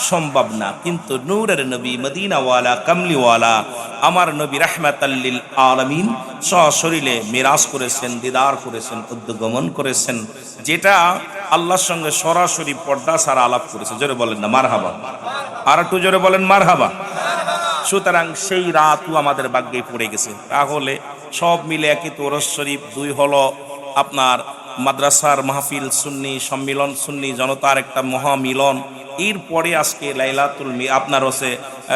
সম্ভব না। কিন্তু নূরের নবী, মদিনাওয়ালা, কামলিওয়ালা আমার নবী রাহমাতাল লিল আলামিন সশরীরে মিরাজ করেছেন, দিদার করেছেন, উদ্গমন করেছেন, যেটা আল্লাহর সঙ্গে সরাসরি পর্দা ছাড়া আলাপ করেছে। জোরে বলেন না মারহাবা, আর একটু জোরে বলেন মারহাবা। সুতরাং সেই রাতও আমাদের ভাগ্যে পড়ে গেছে। তাহলে সব মিলে একই তো ওরস শরীফ, 2 হলো আপনার মাদ্রাসার মাহফিল, সুন্নি সম্মিলন, সুন্নি জনতার একটা মহামিলন। এরপরে আজকে লাইলাতুল আপনার হচ্ছে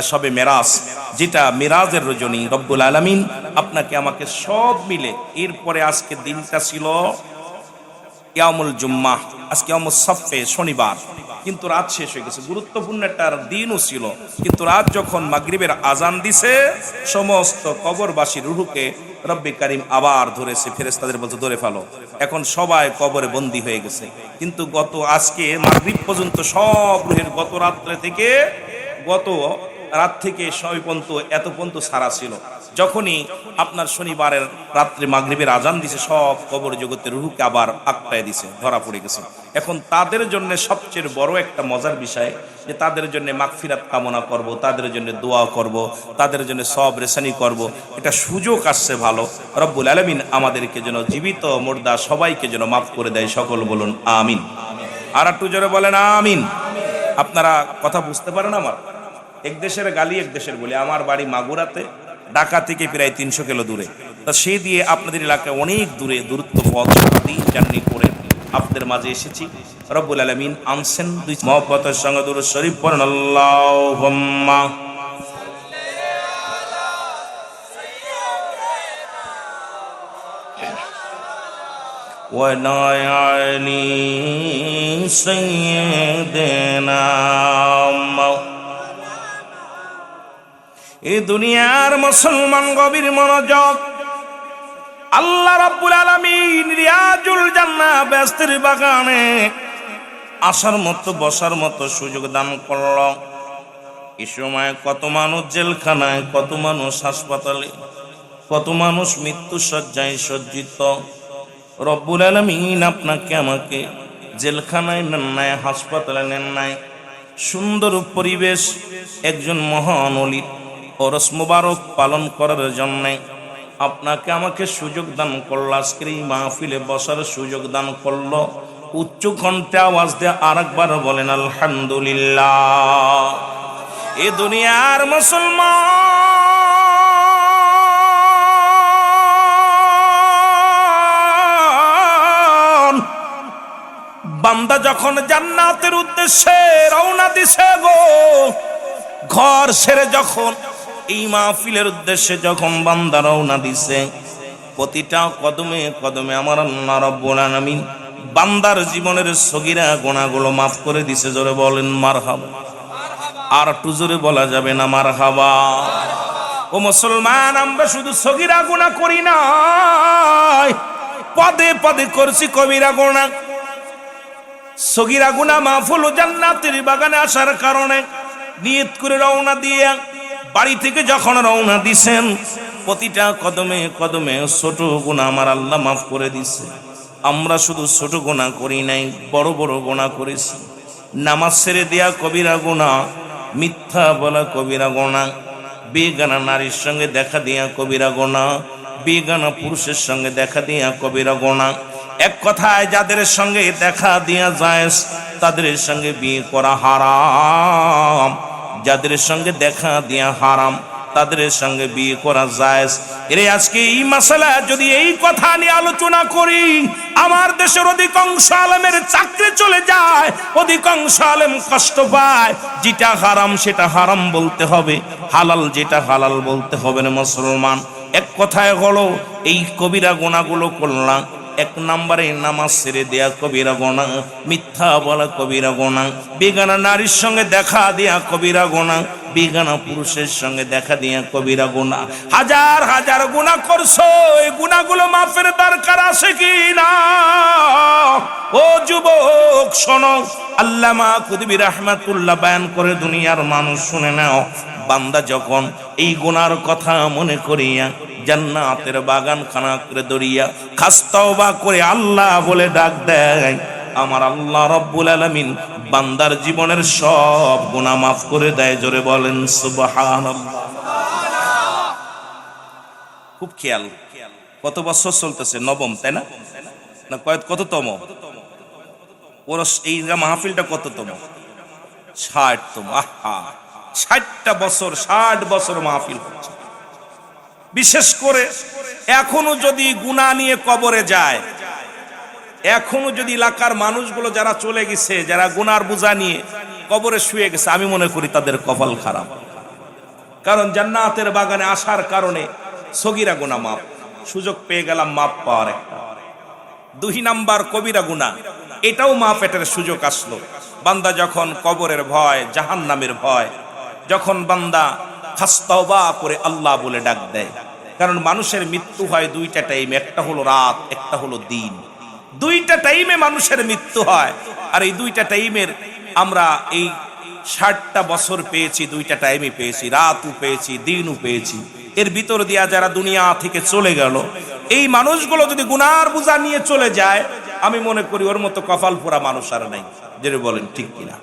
শবে মেরাজ, যেটা মেরাজের রজনী। রব্বুল আলামিন আপনাকে আমাকে সব মিলে, এরপরে আজকে দিনটা ছিল ইয়ামুল জুম্মাহ, আজকে ইয়ামুস সাফে, শনিবার, কিন্তু রাত শেষ হয়ে গেছে। গুরুত্বপূর্ণ একটা দিনও ছিল, কিন্তু রাত যখন মাগরিবের আজান দিছে, সমস্ত কবরবাসীর রুহুকে রব্বে কারীম আবার ধরেছে, ফেরেশতাদের বলতে ধরে ফেলো। এখন সবাই কবরে বন্দী হয়ে গেছে। কিন্তু আজকে মাগরিব পর্যন্ত সব রুহের গত রাত থেকে সবাই পর্যন্ত এত পর্যন্ত সারা ছিল। যখনই আপনার শনিবারের রাত্রে মাগরিবের আজান দিছে, সব কবর জগতের রুহকে আবার আটকায় দিছে, ধরা পড়ে গেছে। এখন তাদের জন্য সবচেয়ে বড় একটা মজার বিষয় যে তাদের জন্য মাগফিরাত কামনা করব, তাদের জন্য দোয়া করব, তাদের জন্য সব রেসানি করব। এটা সুযোগ আসছে ভালো। রব্বুল আলামিন আমাদেরকে যেন জীবিত মুর্দা সবাইকে যেন মাফ করে দেয়, সকল বলুন আমিন। আর একটু জোরে বলেন আমিন। আপনারা কথা বুঝতে পারেন আমার? এক দেশের গালি এক দেশের বলি। আমার বাড়ি মাগুরাতে, ঢাকা থেকে প্রায় 300 কিলো দূরে। তা সেই দিয়ে আপনাদের এলাকায় অনেক দূরে দূরত্ব পথ জার্নি করে আপনাদের মাঝে এসেছি। রব্বুল আলামিন আনছেন, দুই মহব্বতের সঙ্গে দুরূদ শরীফ পড়েন, আল্লাহুম্মা ওয়া নায়ানি সাইয়্যিদিনা। এই দুনিয়ার মুসলমান গভীর মনোযোগ, আল্লাহ রাব্বুল আলামিন রিয়াজুল জান্নাহ বেহেশতের বাগানে আসার মতো, বসার মতো সুযোগ দান করল। এ সময় কত মানুষ জেলখানায়, কত মানুষ হাসপাতালে, কত মানুষ মৃত্যু শয্যায় সজ্জিত। রব্বুল আলামিন আপনাকে আমাকে জেলখানায় নেন নাই, হাসপাতালে নেন নাই, সুন্দর পরিবেশ একজন মহান ওলির ওরস মুবারক পালন করার জন্য আপনাকে আমাকে সুযোগ দান করল, আজকের এই মাহফিলে বসার সুযোগ দান করলো। উচ্চ কণ্ঠে আওয়াজ দিয়ে আরেকবার বলেন আলহামদুলিল্লাহ। এ দুনিয়ার মুসলমান বান্দা যখন জান্নাতের উদ্দেশ্যে রওনা দিছে গো, ঘর ছেড়ে যখন এই মাহফিলের উদ্দেশ্যে যখন বান্দা রওনা দিছে, প্রতিটা কদমে কদমে আমার আল্লাহ রাব্বুল আলামিন বান্দার জীবনের সগীরা গুনাহগুলো মাফ করে দিছে। জোরে বলেন মারহাবা। আর একটু জোরে বলা যাবে না মারহাবা? ও মুসলমান, আমরা শুধু সগীরা গুনাহ করি না, পদে পদে করছি কবিরা গুনাহ। সগীরা গুনাহ মাফ হলো জান্নাতের বাগানে আসার কারণে। নিয়ত করে রওনা দিয়ে বাড়ি থেকে যখন রওনা দিছেন, প্রতিটা কদমে কদমে ছোট গুনাহ আমার আল্লাহ মাফ করে দিছে। আমরা শুধু ছোট গুনাহ করি নাই, বড় বড় গুনাহ করেছি। নামাজ ছেড়ে দেয়া কবিরা গুনাহ, মিথ্যা বলা কবিরা গুনাহ, বেগানা নারীর সঙ্গে দেখা দিয়া কবিরা গুনাহ, বেগানা পুরুষের সঙ্গে দেখা দিয়া কবিরা গুনাহ। এক কথায় যাদের সঙ্গে দেখা দিয়া যায় তাদের সঙ্গে বিয়ে করা হারাম, যাদের সঙ্গে দেখা দিয়া হারাম তাদের সঙ্গে বিয়ে করা জায়েজ। এরে আজকে এই মাসালা যদি এই কথা নিয়ে আলোচনা করি, আমার দেশের অধিকাংশ আলেমের চাকরি চলে যায়, অধিকাংশ আলেম কষ্ট পায়। যেটা হারাম সেটা হারাম বলতে হবে, হালাল যেটা হালাল বলতে হবে না মুসলমান। এক কথায় হলো এই কবিরা গুনাহগুলো করলাম। এক নম্বরে নামাজ ছেড়ে দেয়া কবিরা গুনাহ, মিথ্যা বলা কবিরা গুনাহ, বেগানা নারীর সঙ্গে দেখা দেয়া কবিরা গুনাহ, বেগানা পুরুষের সঙ্গে দেখা দিয়া কবিরা গুনাহ। হাজার হাজার গুনাহ করছো, এই গুনাহগুলো মাফের দরকার আছে কি না? ও যুবক শোনো, আল্লামা কুতুবী রাহমাতুল্লাহ বয়ান করে দুনিয়ার মানুষ শুনে নাও। বান্দা যখন এই গুনার কথা মনে করিয়া জান্নাতের বাগান খানা করে দরিয়া খাস তওবা করে আল্লাহ বলে ডাক দেয়, আমার আল্লাহ রাব্বুল আলামিন বান্দার জীবনের সব গুনাহ মাফ করে দেয়। জোরে বলেন সুবহানাল্লাহ। খুব খেয়াল। কত বছর চলতেছে? নবম, তাই না? না কততম? ওরা এই মাহফিলটা কততম? 60তম। আহা, 60টা বছর, 60 বছর মাহফিল হচ্ছে। বিশেষ করে এখনো যদি গুনাহ নিয়ে কবরে যায়, এখনো যদি এলাকার মানুষগুলো যারা চলে গেছে, যারা গুনার বোঝা নিয়ে কবরে শুয়ে গেছে, আমি মনে করি তাদের কপাল খারাপ। কারণ জান্নাতের বাগানে আসার কারণে সগীরা গুনাহ মাপ, সুযোগ পেয়ে গেলাম মাপ পাওয়ার একটা। 2 নাম্বার কবিরা গুনাহ, এটাও মাপের সুযোগ আসলো। বান্দা যখন কবরের ভয়, জাহান্নামের ভয়, যখন বান্দা খাস তওবা করে আল্লাহ বলে ডাক দেয়। কারণ মানুষের মৃত্যু হয় 2টা টাইমে, একটা হলো রাত, একটা হলো দিন। 2টা টাইমে মানুষের মৃত্যু হয়। আর এই 2টা টাইমের আমরা এই 60টা বছর পেয়েছি, 2টা টাইমে পেয়েছি, রাতও পেয়েছি, দিনও পেয়েছি। এর ভিতর দিয়া যারা দুনিয়া থেকে চলে গেল, এই মানুষগুলো যদি গুনার বোঝা নিয়ে চলে যায়, আমি মনে করি ওর মতো কপাল পোড়া মানুষ আর নাই। জোরে বলেন ঠিক কিনা?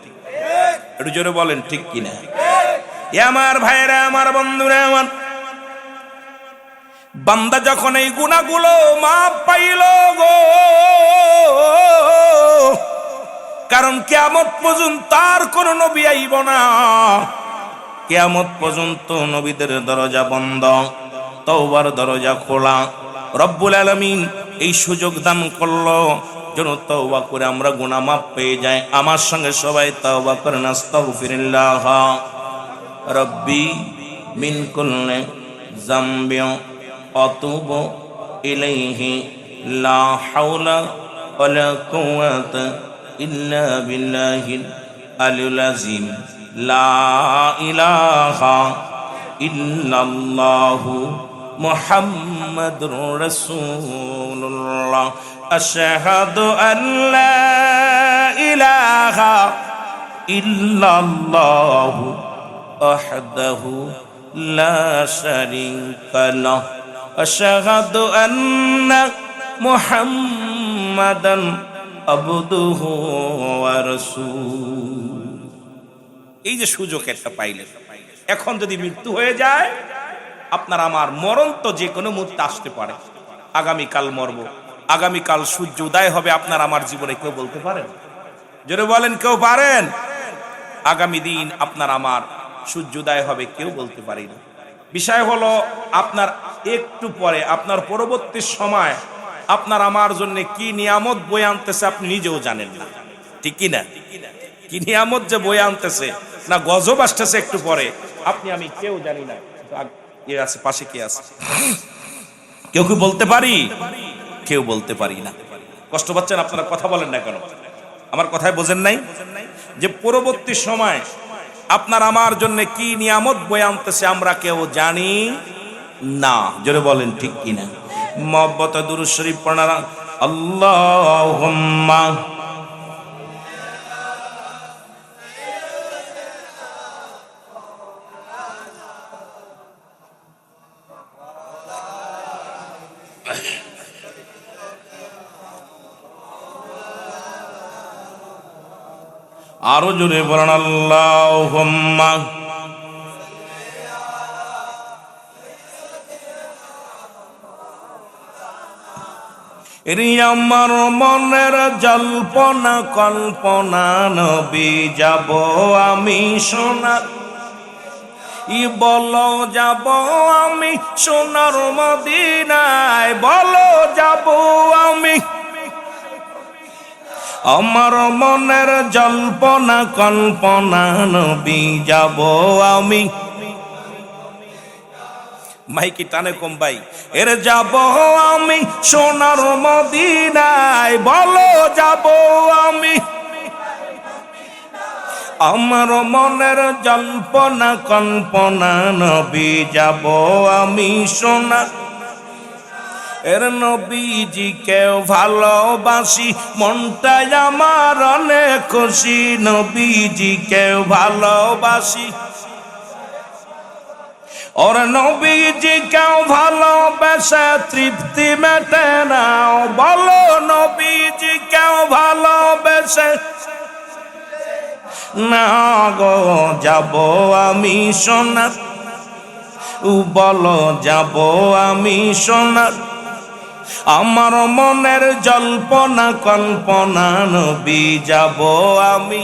একটু জোরে বলেন ঠিক কিনা? আমার ভাইরা, আমার বন্ধুরা, আমার বান্দা যখন এই গুনাহগুলো মাপ পাইল গো, কারণ কিয়ামত পর্যন্ত আর কোন নবী আইব না। কিয়ামত পর্যন্ত নবীদের দরজা বন্ধ, তওবার দরজা খোলা। রব্বুল আলামিন এই সুযোগ দান করলো যেন তওবা করে আমরা গুনাহ মাপ পেয়ে যাই। আমার সঙ্গে সবাই তওবা করেন, আস্তাগফিরুল্লাহ রব্বি মিন কুল্লি যামবি আতুবু ইলাইহি লা হাওলা ওয়ালা কুওয়াতা ইল্লা বিল্লাহিল আলিয়্যিল আযীম। লা ইলাহা ইল্লাল্লাহু মুহাম্মাদুর রাসূলুল্লাহ। আশহাদু আল্লা ইলাহা ইল্লাল্লাহু ওয়াহদাহু লা শারীকা লাহ আশহাদু আন্না মুহাম্মাদান আবদুহু ওয়া রাসূলুহু। এই যে সুযোগ একটা পাইলেন, এখন যদি মৃত্যু হয়ে যায়, আপনার আমার মরণ তো যে কোনো মুহূর্তে আসতে পারে। আগামীকাল মরব, আগামীকাল সূর্য উদয় হবে, আপনার আমার জীবনে কেউ বলতে পারেন? জোরে বলেন, কেউ পারেন? আগামী দিন আপনার আমার সূর্য উদয় হবে, কেউ বলতে পারি না। বিষয় হলো, আপনার একটু পরে, আপনার পরবর্তী সময় আপনার আমার জন্য কি নিয়ামত বয়ে আনতেছে আপনি নিজেও জানেন না, ঠিক কি না? কি নিয়ামত যে বয়ে আনতেছে, না গজব আসতেছে একটু পরে, আপনি আমি কেউ জানি না। কে আছে পাশে? কে আছে? কেউ কি বলতে পারি? কেউ বলতে পারি না। কষ্ট পাচ্ছেন আপনারা? কথা বলেন না কেন? আমার কথায় বোঝেন নাই যে পরবর্তী সময় আপনার আমার জন্য কি নিয়ামত বয়ে আনতেছে আমরা কেউ জানি না। জোরে বলেন ঠিক কিনা? মহব্বত দুরূদ শরীফ পড়ারা আল্লাহুম্মা আরো জোরে বলেন আল্লাহুম্মা। আমার মনের জল্পনা কল্পনা নবী যাব আমি সোনার, বলো যাব আমি সোনার মদিনায়, বলো যাব আমি। আমার মনের জল্পনা কল্পনা নবী যাব আমি। মাইকি টানে কম ভাই। এর যাব আমি সোনার মদিনায়, বলো যাব আমি। আমার মনের জল্পনা কল্পনা নবী যাব আমি সোনার। এর নবীজিকে ভালোবাসি, মনটাই আমার অনেক খুশি। নবীজিকে ভালোবাসি, ওর নবীজিকে ভালোবাসা তৃপ্তি মেটে না। বলো নবীজিকে ভালোবাসে না গো যাব আমি সোনার, বলো যাব আমি সোনার। আমার মনের জল্পনা কল্পনা নবী যাব আমি।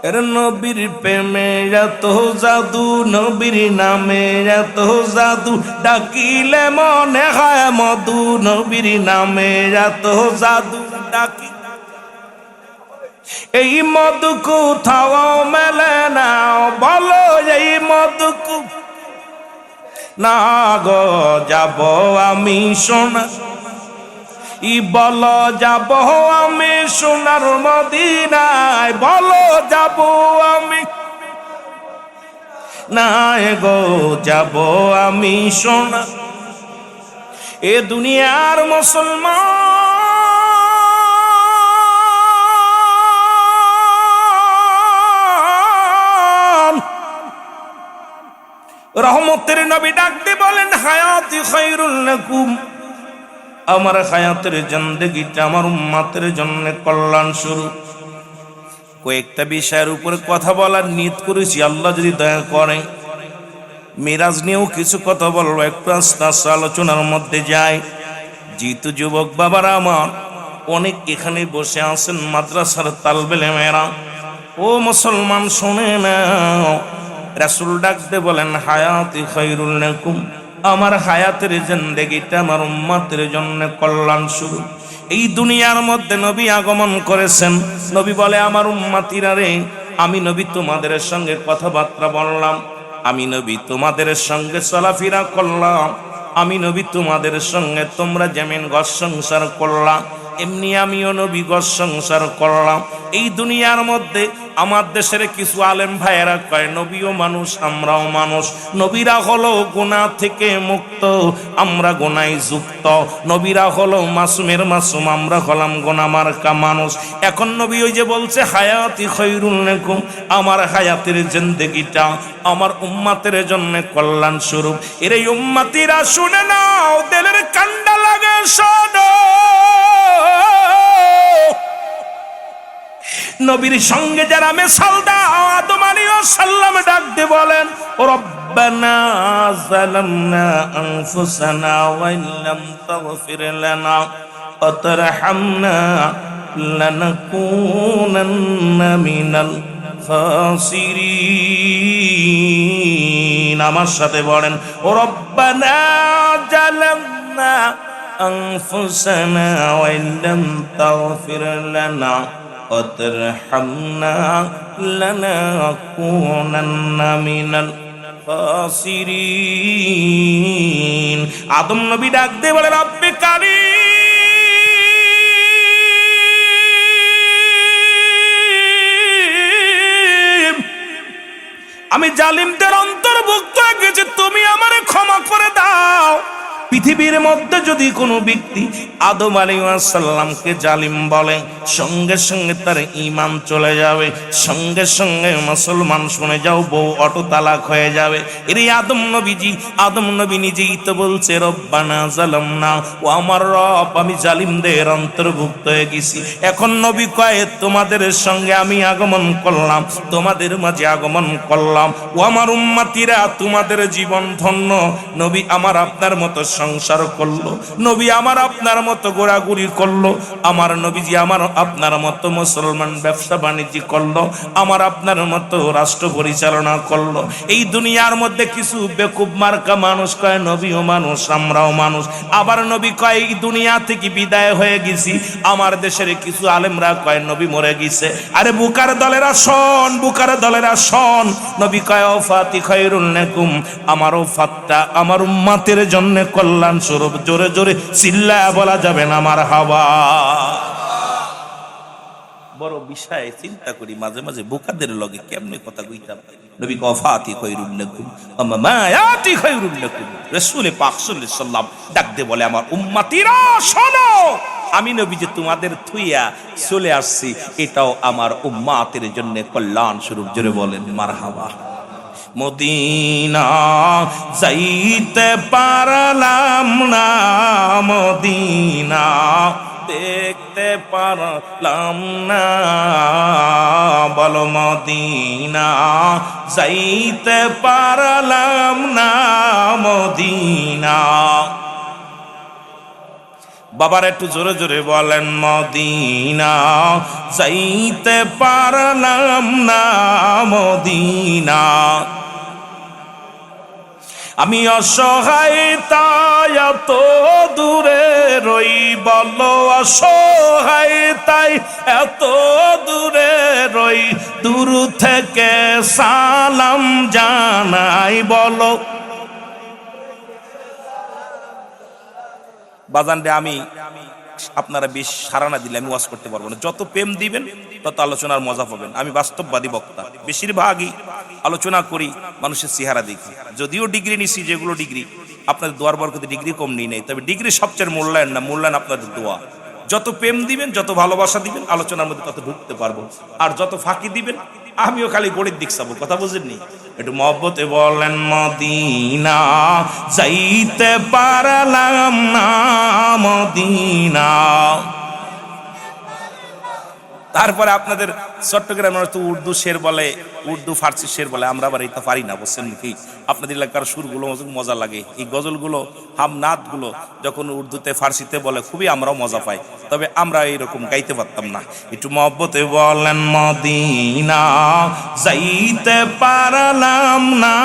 এর নবীর প্রেমে এত জাদু, নবীর নামে এত জাদু, ডাকিলে মনে হয় মধু। নবীর নামে এত জাদু ডাকি, এই মধু কোথাও মেলে না। বলো এই মধু না গো যাব আমি সোনার, বলো যাব আমি সোনার মদিনায়। বলো যাব আমি না গো যাব আমি সোনার। এ দুনিয়ার মুসলমান রহমতের নবী ডাকতে বলেন, হায়াতি খায়রুল লাকুম। আমার হায়াতের জিন্দেগিটা আমার উম্মতের জন্য কল্যাণ স্বরূপ। কয়েকটা বিষয়ের উপরে কথা বলার নিয়ত করেছি, আল্লাহ যদি দয়া করে মিরাজ নিয়েও কিছু কথা বলবো। একটু আস্তে আস্তে আলোচনার মধ্যে যায়। যেহেতু যুবক বাবারা আমার অনেক এখানে বসে আছেন, মাদ্রাসার তালবে ইলমেরা, ও মুসলমান শুনে নাও, রাসূল ডাকতে বলেন, হায়াতি খায়রুল লাকুম। আমার হায়াতের জিন্দেগিটা আমার উম্মতের জন্য কল্যাণ স্বরূপ। এই দুনিয়ার মধ্যে নবী আগমন করেছেন। নবী বলে, আমার উম্মতিরা রে, আমি নবী তোমাদের সঙ্গে কথাবার্তা বললাম, আমি নবী তোমাদের সঙ্গে চলাফেরা করলাম, আমি নবী তোমাদের সঙ্গে তোমরা যেমন ঘর সংসার করলাম, এমনি আমিও নবী ঘর সংসার করলাম। এই দুনিয়ার মধ্যে আমার দেশের কিছু আলেম ভাইয়েরা কয় নবীও মানুষ আমরাও মানুষ, নবীরা হলো গুনাহ থেকে মুক্ত, আমরা গুনায় যুক্ত, নবীরা হলো মাসুমের মাসুম, আমরা হলাম গুনাহ মার্কা মানুষ। এখন নবী ওই যে বলছে হায়াতি খায়রুল লাকুম, আমার হায়াতের জিন্দেগিটা আমার উম্মতের জন্য কল্যাণ স্বরূপ। এর এই উম্মতিরা শুনে নাও, দিলের কান্ডা লাগে শোনো। নবীর সঙ্গে যারা মেশাল দাও, আদম আলাইহিস সালাম ডাক দিয়ে বলেন রব্বানা যালামনা আনফুসানা ওয়া ইল্লাম তাগফির লানা ওয়া তারহামনা লানাকুনান্না মিনাল খাসিরিন। আমার সাথে বলেন রব্বানা যালামনা আনফুসানা ওয়া ইল্লাম তাগফির লানা ওয়া তারহামনা লানাকুনান্না মিনাল খাসিরিন। আদম নবী ডাক দিয়ে বলে রব্বে কারীম, আমি জালিমদের অন্তর্ভুক্ত হয়ে গেছি, তুমি আমারে ক্ষমা করে দাও। পৃথিবীর মধ্যে যদি কোনো ব্যক্তি আদম আলাইহিস সালামকে জালিম বলে, সঙ্গে সঙ্গে তার ঈমান চলে যাবে, সঙ্গে সঙ্গে মুসলমান শুনে যাও বউ অটো তালাক হয়ে যাবে। এর আদম নবীজি, আদম নবী নিজেই তো বলছে রব্বানা জালামনা, ও আমার রব আমি জালিমদের অন্তর্ভুক্ত হয়ে গেছি। এখন নবী কয় তোমাদের সঙ্গে আমি আগমন করলাম, তোমাদের মাঝে আগমন করলাম, ও আমার উম্মতিরা তোমাদের জীবন ধন্য। নবী আমার আপনার মতো সংসার করলো, নবী আমার আপনার মতো ঘোরাঘুরি করলো, আমার নবীজি আমার আপনার মতো মুসলমান ব্যবসা বাণিজ্য করলো, আমার আপনার মতো রাষ্ট্র পরিচালনা করলো। এই দুনিয়ার মধ্যে কিছু বেকুব মার্কা মানুষ কয় নবীও মানুষ আমরাও মানুষ, আবার নবী কয় এই দুনিয়া থেকে বিদায় হয়ে গেছি। আমার দেশের কিছু আলেমরা কয় নবী মরে গেছে। আরে বুকার দলেরা শোন, বুকার দলেরা শোন, নবী কয় ওফাতি খায়রুল লাকুম, আমার ওফাতটা আমার উম্মতের জন্য কল্যাণ স্বরূপ। জোরে জোরে চিল্লায়া বলা যাবে না মারহাবা। বড় বিষয় চিন্তা করি মাঝে মাঝে বুকাদের লগে কেমনে কথা কইতাম। নবী ওফাতি খায়রুল লাকুম ওয়া মায়াতি খায়রুল লাকুম। রাসূল পাক সাল্লাল্লাহু আলাইহি সাল্লাম ডাক দিয়ে বলে আমার উম্মতিরা শোনো, আমি নবী যে তোমাদের থুইয়া চলে আসছি, এটাও আমার উম্মতের জন্য কল্যাণ স্বরূপ। জোরে বলেন মারহাবা। মদিনা যাইতে পারলাম না, মদিনা দেখতে পারলাম না, বলো মদিনা যাইতে পারলাম না, মদিনা। বাবার একটু জোরে জোরে বলেন মদিনা যাইতে পারলাম না, মদিনা। আমি অসহায় তাই এত দূরে রই, বলো অসহায় তাই এত দূরে রই, দূর থেকে সালাম জানাই, বলো বাজান রে। আমি আপনারা বেশ সারানা দিলে আমি ওয়াজ করতে পারবো না। যত প্রেম দিবেন তত আলোচনার মজা পাবেন। আমি বাস্তববাদী বক্তা, বেশিরভাগই আলোচনা করি মানুষের চেহারা দেখি। যদিও ডিগ্রি নিছি, যেগুলো ডিগ্রি আপনাদের দোয়ার বরকতে ডিগ্রি কম নিই নাই, তবে ডিগ্রি সবচেয়ে মূল্যায়ন না, মূল্যায়ন আপনাদের দোয়া। যত প্রেম দিবেন, যত ভালোবাসা দিবেন, আলোচনার মধ্যে তত ঢুকতে পারবো। আর যত ফাঁকি দিবেন, আমিও খালি গড়ির দিক চাবো। কথা বুঝেননি? একটু মহব্বতে বলেন মদিনা যাইতে পারলাম না, মদিনা। তারপরে আপনাদের চট্টগ্রামের তো উর্দু শের বলে, উর্দু ফার্সি শের বলে, আমরা আবার এটা পারি না, বুঝছেন কি? আপনাদের এলাকার সুরগুলো মজা লাগে। এই গজলগুলো, হামনাদগুলো যখন উর্দুতে ফার্সিতে বলে খুবই আমরাও মজা পাই, তবে আমরা এইরকম গাইতে পারতাম না। একটু মহব্বতে বলেন মদিনা যাইতে পারলাম না,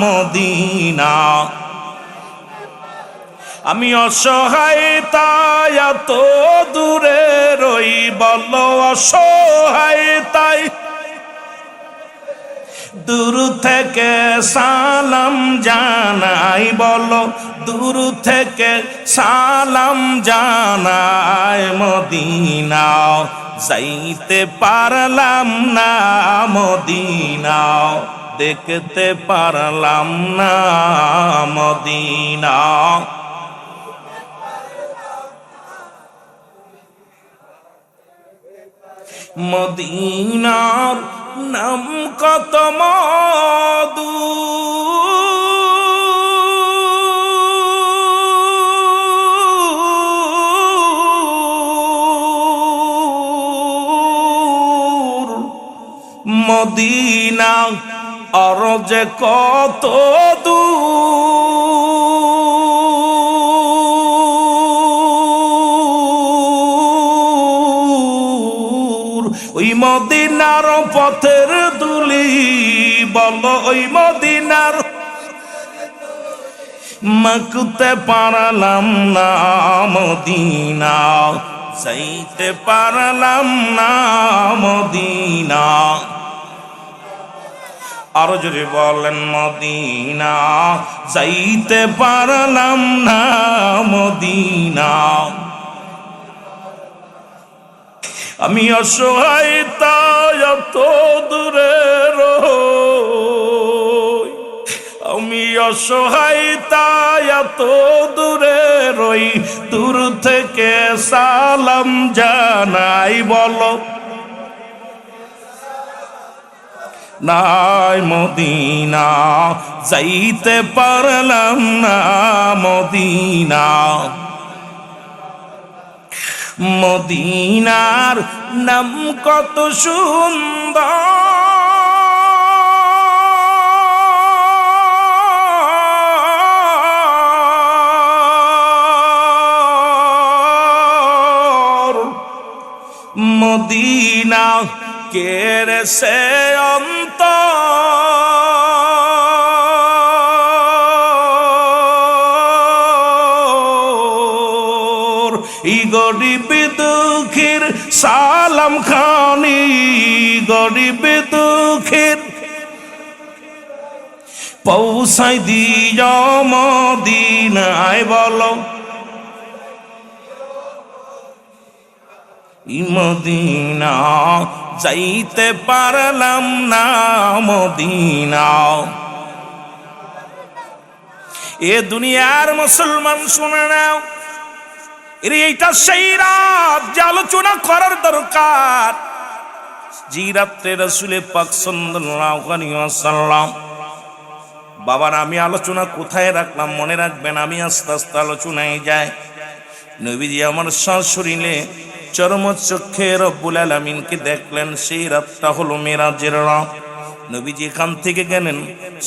মদিনা। আমি অসহায় তাই এত দূরে রই, বলো অসহায় তাই দূর থেকে সালাম জানাই, বলো দূর থেকে সালাম জানাই, মদিনা যাইতে পারলাম না মদিনা, দেখতে পারলাম না মদিনা। মদিনার নাম কত মধু, মদিনা আর যে কত দূর, ওই মদিনার পথের ধুলি বলো, ওই মদিনার মাখতে পারলাম না মদিনা, যাইতে পারলাম না মদিনা। আরো জোরে বলেন মদিনা, যাইতে পারলাম না মদিনা। আমি অসহায় তাই এত দূরে রই, আমি অসহায় তাই এত দূরে রই, দূর থেকে সালাম জানাই বলো, নাই মদিনা, যাইতে পারলাম না মদিনা। মদিনার নাম কত সুন্দর, মদিনা কেড়ে সে অন্তর, এই গরিব দুঃখের সালাম খানি, গরিব দুঃখের পৌঁছাই দিও মদিনায় বলো, মদিনা যাইতে পারলাম না মদিনা। এ দুনিয়ার মুসলমান শুনে নাও, এইটা সেই রাত যে আলোচনা করার দরকার, যে রাত্রে রাসূল পাক সাল্লাল্লাহু আলাইহি ওয়াসাল্লাম, বাবার আমি আলোচনা কোথায় রাখলাম মনে রাখবেন, আমি আস্তে আস্তে আলোচনায় যাই। নবীজি আমার শাশুড়িলে চরমচক্ষে রব্বুল আলামিনকে দেখলেন, সেই রাতটা হলো মেরাজের রাত। নবীজি এখান থেকে গেলেন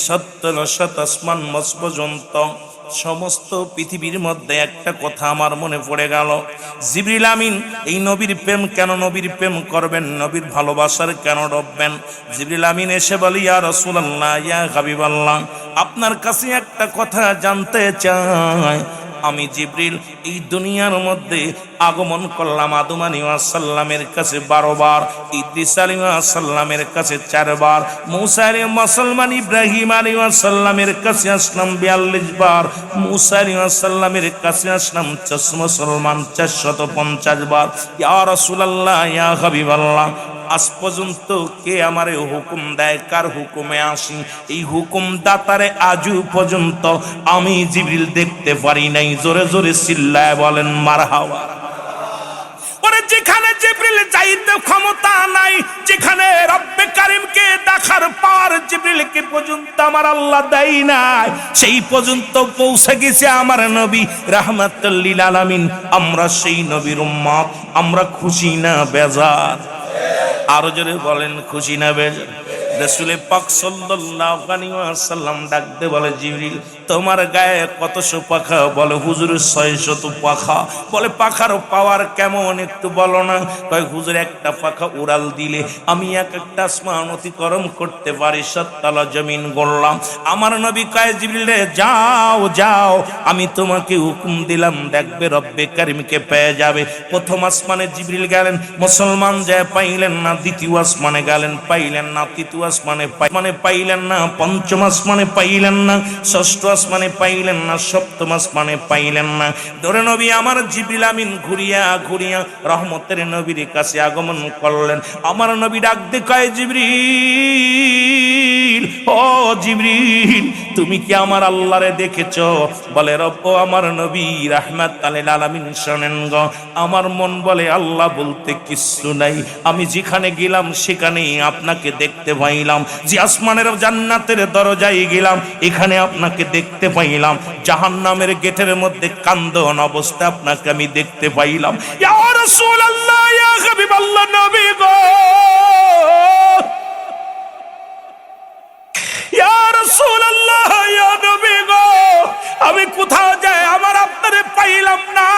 ৭০ আসমান মাস পর্যন্ত। সমস্ত পৃথিবীর মধ্যে একটা কথা আমার মনে পড়ে গেল, জিবরিল আমিন এই নবীর প্রেম কেন, নবীর প্রেম করবেন, নবীর ভালোবাসার কেন ডববেন? জিবরিল আমিন এসে বলি, ইয়া রাসূলুল্লাহ, ইয়া হাবিবাল্লাহ, আপনার কাছে একটা কথা জানতে চাই। আমি জিবরিল এই দুনিয়ার মধ্যে আগমন করলাম আদম আলাইহিস সালামের কাছে 12 বার, ইদ্রিস আলাইহিস সালামের কাছে 4 বার, মূসা আলাইহিস সালাম ইব্রাহিম আলাইহিস সালামের কাছে আসলাম 42 বার, মূসা আলাইহিস সালামের কাছে আসলাম মুসলমান 450 বার। ইয়া রাসূলুল্লাহ, ইয়া হাবিবাল্লাহ, আজ পর্যন্ত কে আমারে হুকুম দেয়, কার হুকুমে আসি? এই হুকুম দাতারে আজও পর্যন্ত আমি জিবরিল দেখতে পারি নাই। জোরে জোরে চিল্লায় বলেন মারহাবা। ওরে যেখানে জিবরিল যাইতে ক্ষমতা নাই, যেখানে রব্বে কারীমকে দেখার পর জিবরিলকে পর্যন্ত আমার আল্লাহ দেয় নাই, সেই পর্যন্ত পৌঁছে গেছে আমার নবী রাহমাতুল লিল আলামিন। আমরা সেই নবীর উম্মত, আমরা খুশি না বেজার? আরো জোরে বলেন খুশি না বেজার? রাসূল পাক সাল্লাল্লাহু আলাইহি ওয়াসাল্লাম ডাকতে বলে, জিবরিল তোমার গায়ে কতশো পাখা? বলে হুজুর 600 পাখা। বলে পাখার পাওয়ার কেমন একটু বলো না? কয় হুজুর একটা পাখা উড়াল দিলে আমি একটা আসমান অতিক্রম করতে পারি, 7 তলা জমিন গড়লাম। আমার নবী কয়, জিবরিল রে যাও যাও, আমি তোমাকে হুকুম দিলাম, দেখবে রব্বে কারীমকে পেয়ে যাবে। প্রথম আসমানে জিবরিল গেলেন, মুসলমান যায় পাইলেন না। দ্বিতীয় আসমানে গেলেন, পাইলেন না। তৃতীয় আসমানে পাইলেন না, পঞ্চম আসমানে পাইলেন না, ষষ্ঠ আসমানে পাইলেন না, সপ্তম আসমানে পাইলেন না। ধরে নবী আমার জিবরিল আমিন ঘুরিয়া ঘুরিয়া রহমতের নবীর কাছে আগমন করলেন। আমার নবী ডাক দিয়ে কয়, জিবরিল, ও জিবরিল, তুমি কি আমার আল্লাহরে দেখেছো? বলে, রব্ব আমার নবী রাহমাতাল লিল আলামিন শোনেন গো, আমার মন বলে আল্লাহ বলতে কিচ্ছু নাই। আমি যেখানে গেলাম সেখানেই আপনাকে দেখতে পাইলাম। যে আসমানের জান্নাতের দরজায় গেলাম এখানে আপনাকে দেখতে পাইলাম। জাহান্নামের গেটের মধ্যে কান্দন অবস্থা আপনাকে আমি দেখতে পাইলাম। ইয়া রাসূলুল্লাহ, ইয়া হাবিবাল্লাহ, নবী গো, ইয়া রাসূলুল্লাহ, ইয়া নবী গো, আমি কোথাও যাই আমার আপনারে পাইলাম না।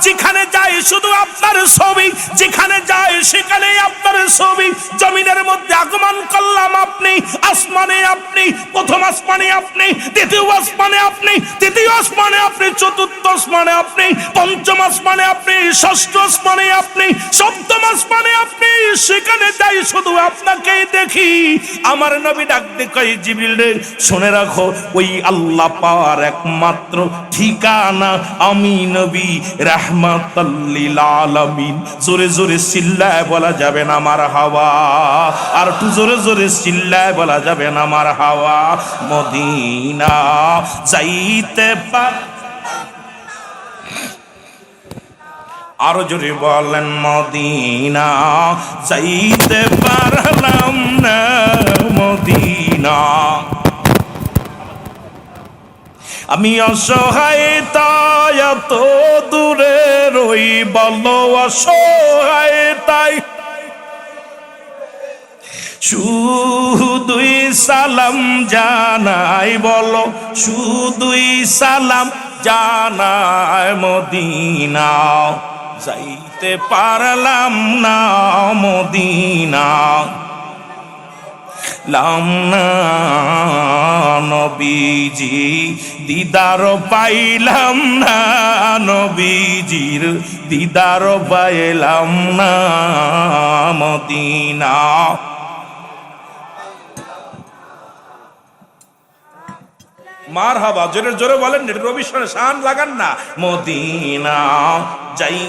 যেখানে যাই শুধু আপনার ছবি, যেখানে যাই সেখানেই আপনার ছবি। জমিনের মধ্যে আগমন করলাম আপনি, আসমানে আপনি, প্রথম আসমানে আপনি, দ্বিতীয় আসমানে আপনি, তৃতীয় আসমানে আপনি, চতুর্থ আসমানে আপনি, পঞ্চম আসমানে আপনি, ষষ্ঠ আসমানে আপনি, সপ্তম আসমানে আপনি। সেখানে যাই শুধু আপনাকেই দেখি। আমার নবী ডাক দিয়ে কয়, জিবরিল রে, শুনে রাখো, ওই আল্লাহ পাওয়ার একমাত্র ঠিকানা আমি নবী রাহমাতাল লিল আলামিন। জোরে জোরে চিল্লায় বলা যাবে না আমার হাওয়া, আর একটু জোরে জোরে চিল্লায় বলা যাবে না আমার হাওয়া। মদিনা যাইতে পার, আরো জোরে বলেন, মদিনা যাইতে পারলাম না, মদিনা। আমি অসহায় তাই এত দূরে রই, বলো অসহায় তাই শুধুই সালাম জানাই, বলো শুধুই সালাম জানাই। মদিনা যাইতে পারলাম না, মদিনা লাম না, নবীজি দিদার পাইলাম না, নবীজির দিদার পাইলাম না, মদিনা। মারহাবা, জোরে জোরে বলেন, রবি শান লাগান না। মদিনা যাই,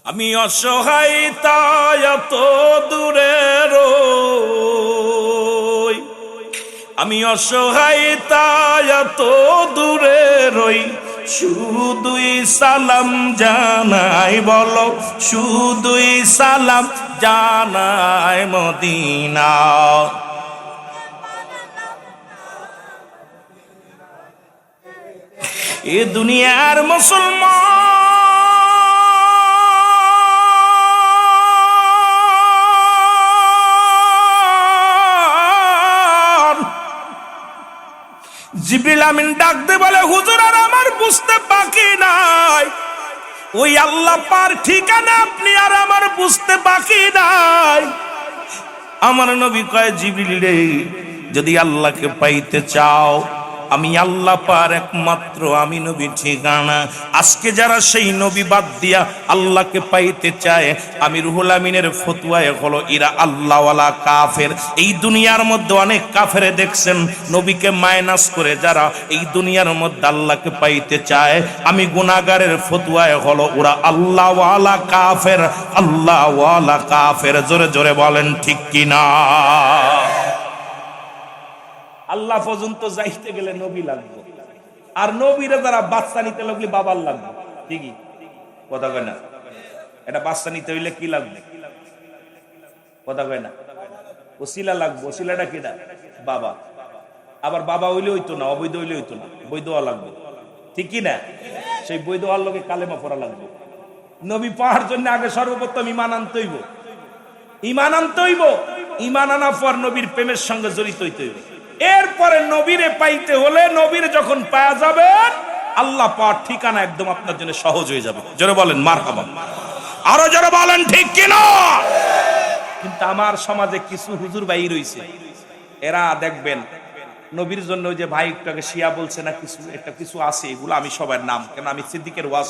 আমি অসহায় তাই এত দূরে রই, আমি অসহায় তাই এত দূরে রই, শুধুই সালাম জানাই, বলো শুধুই সালাম জানাই। মদিনা এ দুনিয়ার মুসলমান, জিবরিল আমিন ডাক দে বলে, হুজুর আর আমার বুঝতে বাকি নাই, ওই আল্লাহ পার ঠিকানা আপনি আর আমার বুঝতে বাকি নাই। আমার নবী কয়, জিবরিল রে, যদি আল্লাহকে পাইতে চাও, আমি আল্লাহ পার একমাত্র আমি নবী ঠিকানা। আজকে যারা সেই নবী বাদ দিয়া আল্লাহকে পাইতে চায়, আমি রুহুল আমিনের ফতোয়ায় হলো এরা আল্লাহওয়ালা কাফের। এই দুনিয়ার মধ্যে অনেক কাফেরে দেখছেন নবীকে মাইনাস করে যারা এই দুনিয়ার মধ্যে আল্লাহকে পাইতে চায়, আমি গুনাহগারের ফতোয়ায় হলো ওরা আল্লাহওয়ালা কাফের, আল্লাহওয়ালা কাফের। জোরে জোরে বলেন ঠিক কিনা? আল্লাহ পর্যন্ত যাইতে গেলে নবী লাগবে, আর নবীরা যারা বাচ্চা নিতে লাগলে বাবার লাগবে। ঠিকই কথা কয় না? এটা বাচ্চা নিতে হইলে কি লাগবে? কথা কয় না? ওসিলা লাগবে। ওসিলাটা কিটা? বাবা। আবার বাবা হইলে হইতো না, অবৈধ হইলে হইতো না, বৈধ হওয়া লাগবে। ঠিক কি না? সেই বৈধ হওয়ার লোকে কালেমা পড়া লাগবে। নবী পাওয়ার জন্য আগে সর্বপ্রথম ইমান আনতে হইব, ইমান আনতে হইব। ইমান আনার পর নবীর প্রেমের সঙ্গে জড়িত হইতে হইব। এরপরে নবীরে পাইতে হলে, নবীরে যখন পাওয়া যাবে, আল্লাহ পাওয়ার ঠিকানা একদম আপনার জন্য সহজ হয়ে যাবে। জোরে বলেন মারহাবা, আরো জোরে বলেন ঠিক কিনা? কিন্তু আমার সমাজে কিছু হুজুর ভাই রইছে, এরা দেখবেন নবীর জন্য ওই যে ভাই একটু আগে শিয়া বলছে না, কিছু একটা কিছু আছে, এগুলো আমি সবার নাম, কেন আমি সিদ্দিকের ওয়াজ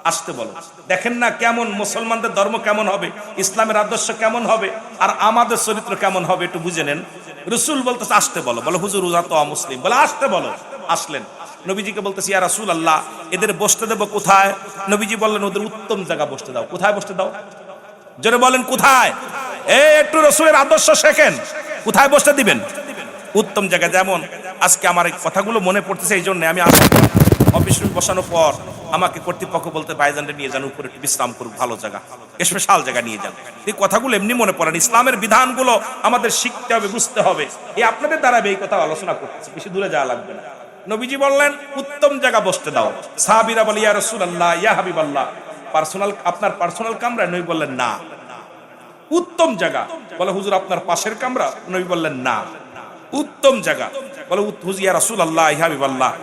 আসতে বলো। দেখেন না কেমন মুসলমানদের ধর্ম কেমন হবে, ইসলামের আদর্শ কেমন হবে, আর আমাদের চরিত্র কেমন হবে একটু বুঝে নেন। রসুল বলতেছে আসতে বলো, বলো হুজুর ওরা তো অমুসলিম, বলে আসতে বলো। আসলেন, নবীজিকে বলতেছি ইয়া রাসূলুল্লাহ এদের বসতে দেবো কোথায়? নবীজি বললেন ওদের উত্তম জায়গা বসতে দাও। কোথায় বসতে দাও? জোরে বলেন কোথায়? একটু রসুলের আদর্শ শেখেন, কোথায় বসতে দিবেন? উত্তম জায়গা। যেমন আজকে আমার এই কথাগুলো মনে পড়তেছে, এই জন্য আমি অফিস রুম বসানোর পর আমাকে কর্তৃপক্ষ বলতে ভাইজানটা নিয়ে যান উপরে একটু বিশ্রাম করুক, ভালো জায়গা, স্পেশাল জায়গা নিয়ে যান। এই কথাগুলো এমনি মনে পড়েন, ইসলামের বিধানগুলো আমাদের শিখতে হবে, বুঝতে হবে। এই আপনাদের দ্বারা এই কথা আলোচনা করতেছি, বেশি দূরে যাওয়া লাগবে না। নবীজি বললেন উত্তম জায়গা বসতে দাও। সাহাবীরা বলে ইয়া রাসূলুল্লাহ ইয়া হাবিবাল্লাহ পার্সোনাল, আপনার পার্সোনাল কামরা? নবী বললেন না। উত্তম জায়গা? বলে হুজুর আপনার পাশের কামরা? নবী বললেন না। উত্তম জায়গা? বলে হুজুর ইয়া রাসূলুল্লাহ ইয়া হাবিবাল্লাহ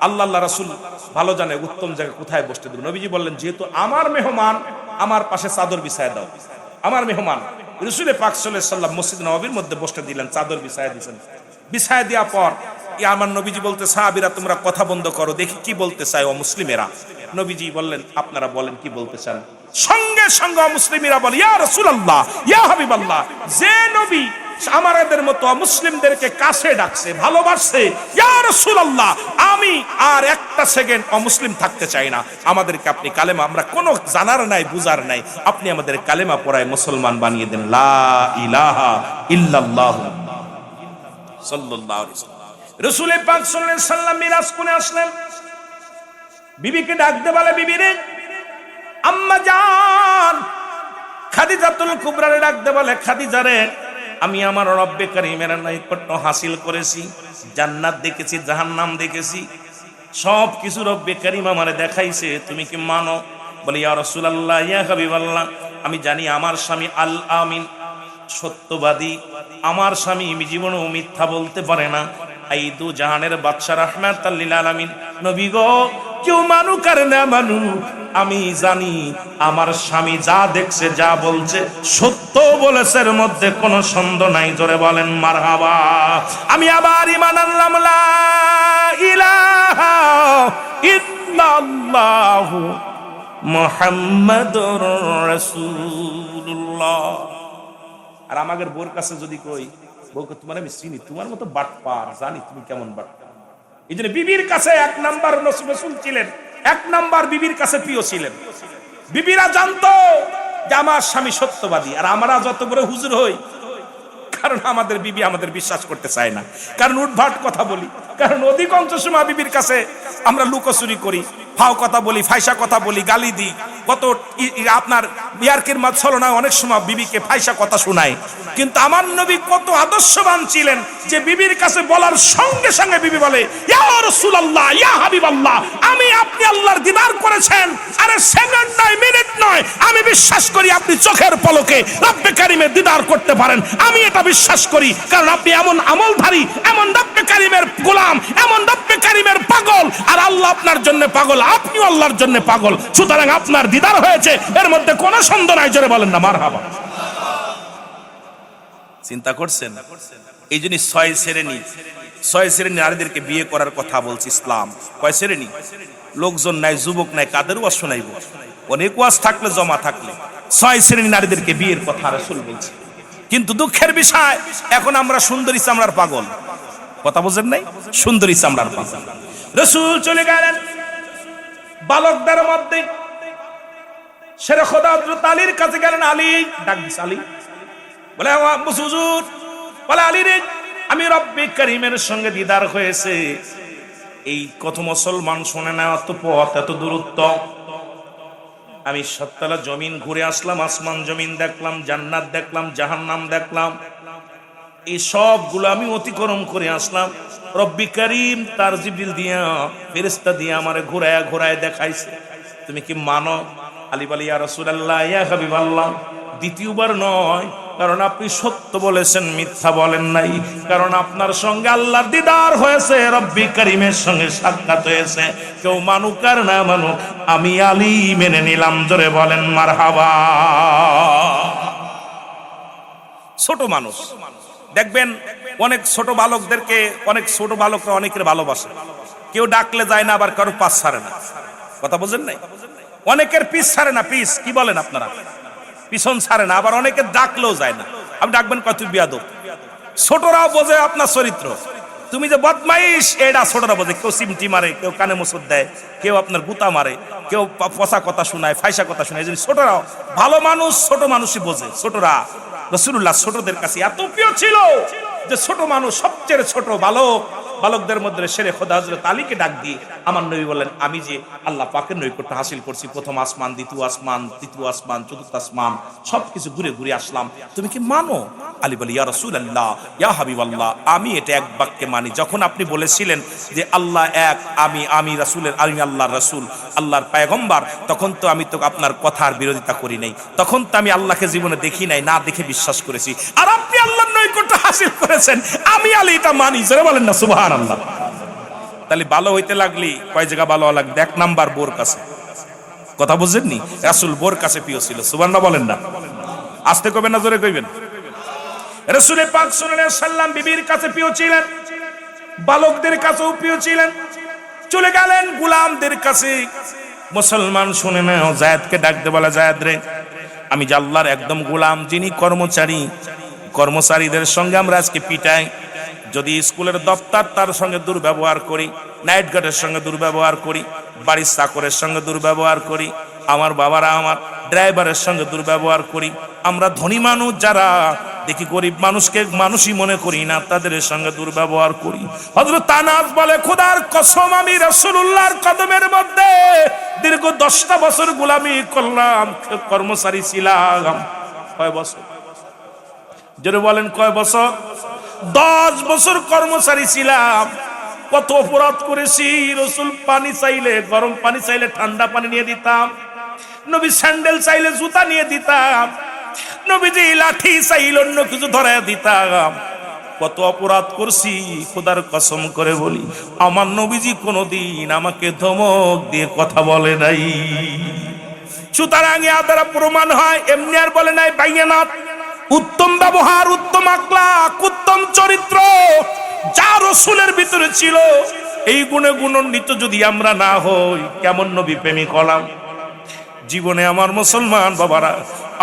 আল্লাহ রাসূল ভালো জানে উত্তম জায়গা কোথায় বসতে দেব। নবীজি বললেন যেহেতু আমার মেহমান, আমার পাশে চাদর বিছায় দাও। আমার মেহমান রাসূল পাক সাল্লাল্লাহু আলাইহি ওয়াসাল্লাম মসজিদ নববীর মধ্যে বসতে দিলেন, চাদর বিছায় দিয়েছেন। বিছায় দেওয়ার পর আমার নবীজি বলতে সাহাবীরা তোমরা কথা বন্ধ করো, দেখি কি বলতে চায় ও মুসলিমেরা। নবীজি বললেন আপনারা বলেন কি বলতে চান। সঙ্গে সঙ্গে মুসলিমেরা বলে ইয়া রাসূলুল্লাহ ইয়া হাবিবাল্লাহ, যে নবী আমাদের মতো মুসলিমদেরকে কাছে ডাকছে, ভালোবাসছে, ইয়া রাসূলুল্লাহ আমি আর একটা সেকেন্ড অমুসলিম থাকতে চাই না, আমাদেরকে আপনি কালেমা, আমরা কোনো জানার নাই বুঝার নাই, আপনি আমাদের কালেমা পড়ায় মুসলমান বানিয়ে দেন, লা ইলাহা ইল্লাল্লাহ সাল্লাল্লাহু আলাইহি ওয়াসাল্লাম। রাসূল পাক সাল্লাল্লাহু আলাইহি ওয়াসাল্লাম মিরাজ করে আসলেন, বিবিকে ডাকতে বলে বিবি রে, আম্মা জান খাদিজাতুল কুবরারে ডাকতে বলে খাদিজা রে, আমি আমার রব্বে কারীমের নৈকট্য হাসিল করেছি, জান্নাত দেখেছি, জাহান্নাম দেখেছি, সব কিছু রব্বে কারীম আমারে দেখাইছে, তুমি কি মানো? বলে ইয়া রাসূলুল্লাহ ইয়া হাবিবাল্লাহ আমি জানি আমার স্বামী আল আমিন, সত্যবাদী, আমার স্বামী জীবনেও মিথ্যা বলতে পারে না, এই দু জাহানের বাদশা রাহমাতাল লিল আলামিন। নবী গো কেউ মানুক আর না মানুক, আমি জানি আমার স্বামী যা দেখছে যা বলছে সত্য বলেছে, এর মধ্যে কোনো সন্দেহ নাই। জোরে বলেন মারহাবা। আমি আবার ঈমান আনলাম লা ইলাহা ইল্লাল্লাহু মুহাম্মাদুর রাসূলুল্লাহ। আর আমাদের বোর কাছে যদি কই বউকে তোমার আমি চিনি, তোমার মতো বাটপার, জানি তুমি কেমন বাটপার। এই জন্য বিবির কাছে এক নাম্বার রাসূল ছিলেন, এক নাম্বার বিবির কাছে প্রিয় ছিলেন। বিবিরা জানতো যে আমার স্বামী সত্যবাদী, আর আমরা যত বড় হুজুর হই, কারণ আমাদের বিবি আমাদের বিশ্বাস করতে চায় না, কারণ উদ্ভাট কথা বলি, কারণ অধিকাংশ সময় বিবির কাছে আমরা লুকোচুরি করি, ফাও কথা বলি, ফাইসা কথা বলি, গালি দিই, কত আপনার ইয়ারকির মাঝছলনা অনেক সময় বিবিকে ফাইসা কথা শোনায়। কিন্তু আমার নবী কত আদর্শবান ছিলেন যে বিবির কাছে বলার সঙ্গে সঙ্গে বিবি বলে ইয়া রাসূলুল্লাহ ইয়া হাবিবাল্লাহ আমি আপনি আল্লাহর দিদার করেছেন, আরে সেকেন্ড নয় মিনিট নয়, আমি বিশ্বাস করি আপনি চোখের পলকে রব্বে কারীমের দিদার করতে পারেন, আমি এটা বিশ্বাস করি, কারণ আপনি এমন আমলধারী, এমন রব্বে কারীমের গোলাম, এমন রব্বে কারীমের পাগল, আর আল্লাহ আপনার জন্য পাগল, আপনিও আল্লাহর জন্য পাগল, সুতরাং আপনার দিদার হয়েছে, এর মধ্যে কোনো সন্দেহ নাই। জোরে বলেন না মারহাবা। চিন্তা করছেন? এই জন্য ছয় শ্রেণী নারীদেরকে বিয়ে করার কথা বলছি ইসলাম। কয় শ্রেণী? লোকজন নাই, যুবক নাই, কাদের ওয়াজ শোনাইব? অনেক ওয়াজ থাকলে জমা থাকলে ছয় শ্রেণী নারীদেরকে বিয়ের কথা রাসূল বলছে। কিন্তু দুঃখের বিষয় এখন আমরা সুন্দরী চামড়ার পাগল, কথা বুঝেন নাই? সুন্দরী চামড়ার পাগল। রাসূল চলে গেলেন বালকদের মধ্যে, শেরে খোদা হযরত আলীর কাছে গেলেন। আলী ডাক দিছে, আলী বলে হুজুর, বলে আলী রে আমি রব্বে কারীমের সঙ্গে দিদার হয়েছে, এই কত মুসলমান শুনে না, এত পথ, এত দূরত্ব, আমি সাততলা জমিন ঘুরে আসলাম, আসমান জমিন দেখলাম, জান্নাত দেখলাম, জাহান্নাম দেখলাম, এই সবগুলো আমি অতিক্রম করে আসলাম, রব্বে কারীম তার জিবরিল দিয়া ফেরেশতা দিয়া আমারে ঘোরায় ঘোরায় দেখাইছে, তুমি কি মানো? আলী বলে ইয়া রাসূলুল্লাহ ইয়া হাবিবাল্লাহ দ্বিতীয়বার নয়, কারণ আপনি সত্য বলেছেন, মিথ্যা বলেন নাই, কারণ আপনার সঙ্গে আল্লাহর দিদার হয়েছে, রব্বে কারীমের সঙ্গে সাক্ষাৎ হয়েছে, কেউ মানুক আর না মানুক আমি আলী মেনে নিলাম। জোরে বলেন মারহাবা। ছোট মানুষ দেখবেন অনেক ছোট বালকদেরকে, অনেক ছোট বালকরা অনেকের ভালোবাসে, কেউ ডাকলে যায় না, আবার কারো পাশ ছাড়ে না, কথা বুঝেন নাই? অনেকের পিছ ছাড়ে না, পিছ কি বলেন আপনারা, পিছন ছাড়ে না, আবার অনেকে ডাকলেও যায় না। আপনি ডাকবেন কয় তুই বিয়াদব। ছোটরাও বোঝে আপনার চরিত্র, তুমি যে বদমাইশ এটা ছোটরা বোঝে। কেউ সিমটি মারে, কেউ কানে মুসুদ দেয়, কেউ আপনার গুতা মারে, কেউ পচা কথা শোনায়, ফাইসা কথা শোনায়। এই জন্য ছোটরাও, ভালো মানুষ ছোট মানুষই বোঝে। ছোটরা রাসূলুল্লাহ ছোটদের কাছে এত প্রিয় ছিল যে ছোট মানুষ সবচেয়ে ছোট বালক, বালকদের মধ্যে শেরে খোদা হযরত আলীকে ডাক দিয়ে আমার নবী বললেন, আমি যে আল্লাহ পাকের নৈকট্য হাসিল করছি, প্রথম আসমান, দ্বিতীয় আসমান, তৃতীয় আসমান, চতুর্থ আসমান, সবকিছু ঘুরে ঘুরে আসলাম, তুমি কি মানো? আলী বলে, ইয়া রাসূলুল্লাহ, ইয়া হাবিবাল্লাহ, আমি এটা এক বাক্যে মানি। যখন আপনি বলেছিলেন যে আল্লাহ এক, আমি রাসূলের, আমি আল্লাহর রাসূল, আল্লাহর পয়গম্বর, তখন তো আমি তো আপনার কথার বিরোধিতা করি নাই, তখন তো আমি আল্লাহকে জীবনে দেখি নাই, না দেখে বিশ্বাস করেছি। আর আপনি আল্লাহর নৈকট্য হাসিল করেছেন, আমি আলী এটা মানি। জোরে বলেন না সুবহানাল্লাহ। তাহলে ভালো হইতে লাগলি কয় জায়গা ভালো লাগবে? এক নাম্বার বোর কাছে। কথা বুঝেননি? রাসূল বোর কাছে প্রিয় ছিল। সুবহানাল্লাহ বলেন না, আস্তে কইবেন না জোরে কইবেন। রাসূল পাক সাল্লাল্লাহু আলাইহি সাল্লাম বিবির কাছে প্রিয় ছিলেন, বালকদের কাছেও প্রিয় ছিলেন। চলে গেলেন গোলামদের কাছে। মুসলমান শুনে না, যায়েদকে ডাকতে বলে, যায়েদ রে, আমি যে আল্লাহর একদম গোলাম, যিনি কর্মচারী, কর্মচারীদের সঙ্গে আমরা আজকে পিটাই। যদি স্কুলের দপ্তর তার সঙ্গে দুর্ব্যবহার করি, নাইট গার্ডের সঙ্গে দুর্ব্যবহার করি, বাড়ির চাকরের সঙ্গে দুর্ব্যবহার করি, আমার বাবারা আমার ড্রাইভারের সঙ্গে দুর্ব্যবহার করি, আমরা ধনী মানুষ যারা দেখি গরিব মানুষকে মানুষই মনে করি না, তাদের সঙ্গে দুর্ব্যবহার করি। হযরত আনাস বলে, খোদার কসম আমি রাসূলুল্লাহর কদমের মধ্যে দীর্ঘ 10টা বছর গোলামি করলাম, কর্মচারী ছিলাম। কয় বছর? জোরে বলেন, কয় বছর? 10 বছর কর্মচারী ছিলাম। কত অপরাধ করেছি। রাসূল পানি চাইলে, গরম পানি চাইলে ঠান্ডা পানি নিয়ে দিতাম, নবী স্যান্ডেল চাইলে জুতা নিয়ে দিতাম, নবীজি লাঠি চাইলে অন্য কিছু ধরায় দিতাম। কত অপরাধ করছি, খোদার কসম করে বলি, আমার নবীজি কোনোদিন আমাকে ধমক দিয়ে কথা বলে নাই। সুতরাং এর দ্বারা প্রমাণ হয়, এমনি আর বলে নাই বাইয়ানাত। উত্তম ব্যবহার, উত্তম আখলাক, উত্তম চরিত্র যা রাসূলের ভিতরে ছিল, এই গুণে গুণান্বিত যদি আমরা না হই, কেমন নবী প্রেমিক হলাম? জীবনে আমার মুসলমান বাবারা,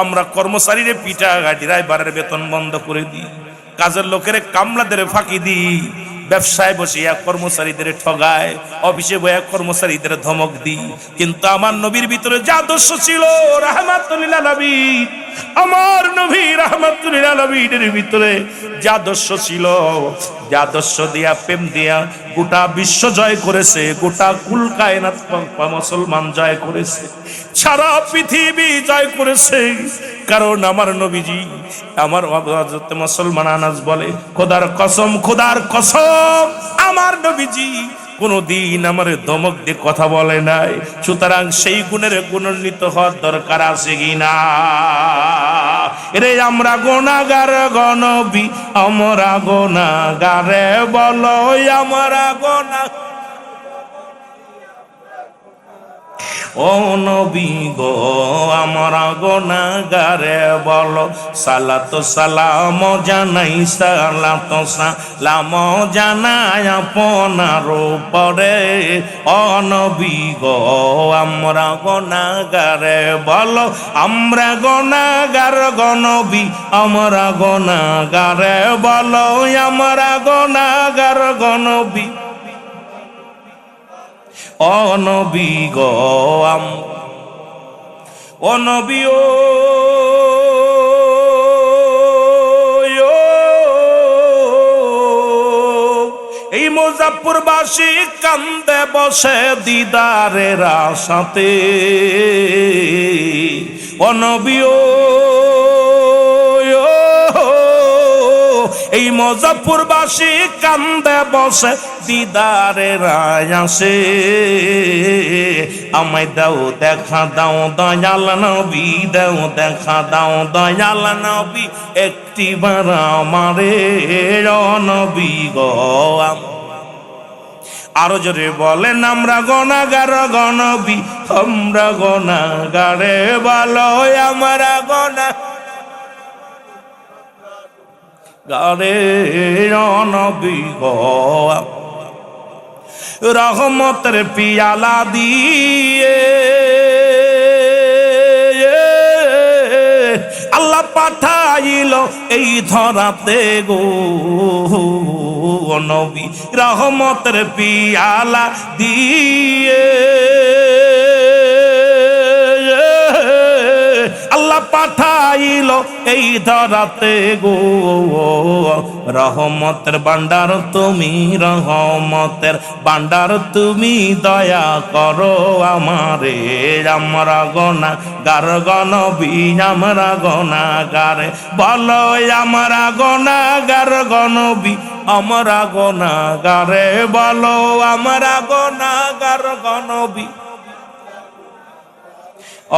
আমরা কর্মচারীরে পিটা, ড্রাইভারের বেতন বন্ধ করে দিই, কাজের লোকের কামলাদের ফাঁকি দিই, ব্যবসায় বসে এক কর্মচারীদের ঠগায়, অফিসে বসে কর্মচারীদের ধমক দিই। কিন্তু আমার নবীর ভিতরে যে আদর্শ ছিল, রাহমাতুল লিল আলামিন, আমার নবী রাহমাতুল লিল আলামিনের ভিতরে যে আদর্শ ছিল, যে আদর্শ দিয়া, প্রেম দিয়া গোটা বিশ্ব জয় করেছে, গোটা কুল কায়নাত মুসলমান জয় করেছে, সারা পৃথিবী জয় করেছে। কারণ আমার নবীজি, আমার হযরত মুসলমান আনাস বলে, খোদার কসম, খোদার কসম, আমার নবীজি কোনদিন আমার ধমক দিয়ে কথা বলে নাই। সুতরাং সেই গুণের গুণান্বিত হওয়ার দরকার আছে কিনা? রে আমরা গুনাহগার গনবী, আমরা গুনাহগারে বলো, আমরা গুনাহ, ও নবী গো আমরা গুনাহগারে বলো, সালাত সালাম জানাই, সালাত সালাম জানাই আপনার উপরে, ও নবী গো আমরা গুনাহগারে বলো, আমরা গুনাহগার গো নবী, আমরা গুনাহগারে বলো, আমরা গুনাহগার গো নবী, ও নবী গো ও নবী, ও এই মুজাফফরবাসী কান্দে বসে দিদারের আশাতে, ও নবী, ও এই মুজাফফরবাসী কান্দে বসে দিদারের আশে, আমায় দাও দেখা দাও দয়াল নবী, দাও দেখা দাও দয়াল নবী, একটিবার আমারে নবী গো। আরো জোরে বলেন, আমরা গুনাহগার গো নবী, আমরা গুনাহগারে বলো, আমরা গুনাহগারে নবী গো। রহমতের পিয়ালা দিয়ে পাঠাইল এই ধরাতে গো নবী রহমতের পিয়ালা দিয়ে আল্লাহ পাঠাইল এই ধরাতে গো রহমতের ভান্ডার তুমি, রহমতের ভান্ডার তুমি, দয়া করো আমারে। আমরা গুনাহগার গো নবী, আমরা গুনাহগার, বলো আমরা গুনাহগার গো নবী, আমরা গুনাহগারে, বলো আমরা গুনাহগার গো নবী।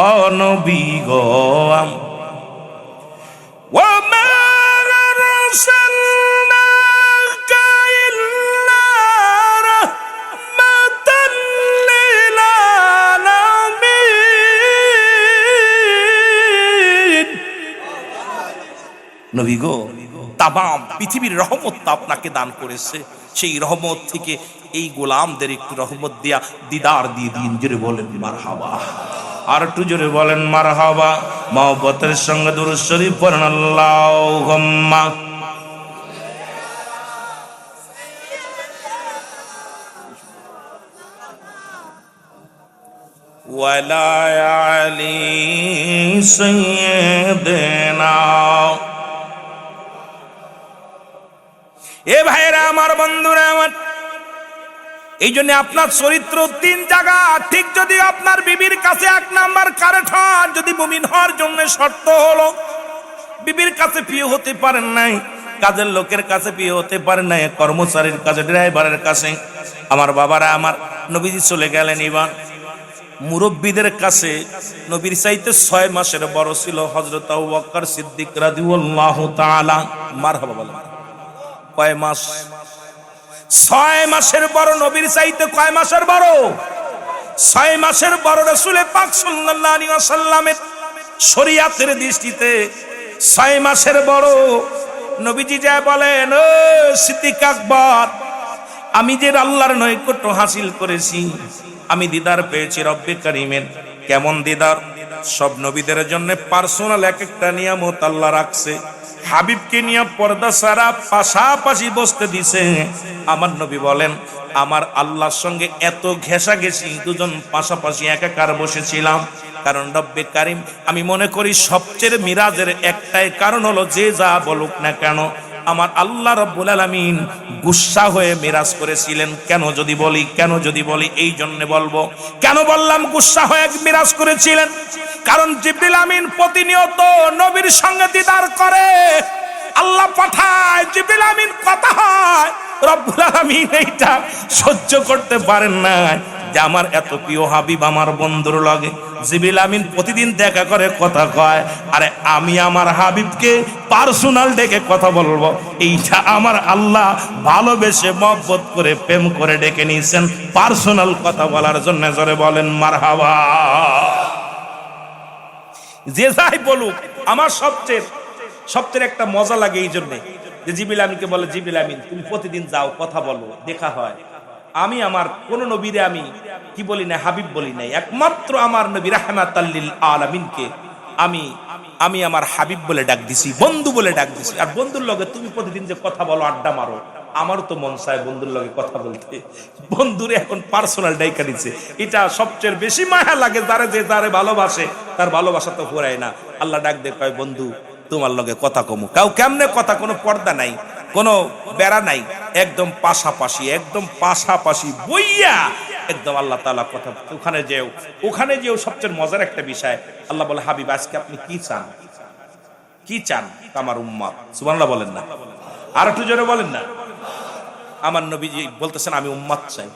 ও নবী গো ওয়া আরসালনাকা ইল্লা রাহমাতাল লিল আলামিন। নবী গো তামাম পৃথিবীর রহমত আপনাকে দান করেছে, সেই রহমত থেকে এই গোলামদের একটু রহমত দিয়া দিদার দিয়ে দিন। জোরে বলেন মারহাবা, আর একটু জোরে বলেন মারহাবা। মহব্বতের সঙ্গে দুরূদ শরীফ পড়েন আল্লাহুম্মা ওয়ালা আলি সাইয়্যিদিনা। এ ভাইরা আমার, বন্ধুরা আমার, এই জন্য আপনার চরিত্র তিন জায়গা ঠিক যদি আপনার বিবির কাছে এক নাম্বার কারেক্ট হন, যদি মুমিন হওয়ার জন্য শর্ত হলো বিবির কাছে প্রিয় হতে পারেন নাই, কাজের লোকের কাছে প্রিয় হতে পারেন নাই, কর্মচারীর কাছে, ড্রাইভারের কাছে। আমার বাবারা আমার, নবীজি চলে গেলেন ইমান মুরব্বীদের কাছে। নবীর চাইতে 6 মাসের বড় ছিল হযরত আবু বকর সিদ্দিক রাদিয়াল্লাহু তাআলা। মারহাবা বলেন। কয় মাস? 6 মাসের বড়। নবীর চাইতে কয় মাসের বড়? 6 মাসের বড়। রাসূল পাক সাল্লাল্লাহু আলাইহি ওয়াসাল্লামের শরীয়তের দৃষ্টিতে 6 মাসের বড়। নবীজি যায় বলেন, ও সিদ্দিক আকবর, আমি যে আল্লাহর নৈকট্য হাসিল করেছি, আমি দিদার পেয়েছি রব্বে কারীমের। কেমন দিদার? সব নবীদের জন্য পার্সোনাল এক একটা নিয়ামত আল্লাহ রাখছে। হাবিবকে নিয়ে পর্দা সারা পাশাপাশি বসতে দিছে। আমার নবী বলেন, আমার আল্লাহর সঙ্গে এত ঘেঁষাঘেঁষি, দুজন পাশাপাশি একাকার বসেছিলাম। কারণ রব্বে কারীম, আমি মনে করি সবচেয়ে মিরাজের একটাই কারণ হলো, যে যা বলুক না কেন আমার আল্লাহ রাব্বুল আলামিন গুসা হয়ে মিরাজ করেছিলেন। কেন যদি বলি এই জন্য বলবো। কেন বললাম গুসা হয়ে মিরাজ করেছিলেন? কারণ জিবরিল আমিন প্রতিনিয়ত নবীর সঙ্গে দিদার করে, আল্লাহ পাঠায়, জিবরিল আমিন কথা হয়। রব্বুল আলামিন এইটা সহ্য করতে পারেন না যে আমার এত প্রিয় হাবিব আমার বন্ধুর লগে জিবরিল আমিন প্রতিদিন দেখা করে, কথা কয়। আরে আমি আমার হাবিবকে পার্সোনাল ডেকে কথা বলবো, এইটা আমার আল্লাহ ভালোবেসে মহব্বত করে প্রেম করে ডেকে নিয়েছেন পার্সোনাল কথা বলার জন্য। জোরে বলেন মারহাবা। যে যাই বলুক, আমার সবচেয়ে একটা মজা লাগে এই জন্যে যে জিবরিল আমিনকে বলে, জিবরিল আমিন তুমি প্রতিদিন যাও, কথা বলো, দেখা হয়। আমি আমার কোন নবীরে আমি কি বলি না, হাবিব বলি নাই। একমাত্র আমার নবী রাহমাতাল লিল আলামিনকে আমি আমার হাবিব বলে ডাক দিছি, বন্ধু বলে ডাক দিছি। আর বন্ধুর লগে তুমি প্রতিদিন যে কথা বলো, আড্ডা মারো, আমারও তো মন চায় বন্ধুর লগে কথা বলতে। বন্ধুরে এখন পার্সোনাল ডাইকা দিচ্ছে। এটা সবচেয়ে বেশি মায়া লাগে, যারে ভালোবাসে তার ভালোবাসা তো ফুরায় না। আল্লাহ ডাক দে কয়, বন্ধু তোমার লগে কথা কমু। কেমনে কথা? কোনো পর্দা নাই, কোনো বেড়া নাই, একদম পাশাপাশি বইয়া একদম আল্লাহ তাআলা কথা। ওখানে যেও সবচেয়ে মজার একটা বিষয়, আল্লাহ বলে, হাবিব আজকে আপনি কি চান? আমার উম্মত। সুবহানাল্লাহ বলেন না? আর একটু জোরে বলেন না। আমার নবীজি বলতেছেন আমি উম্মত চাই।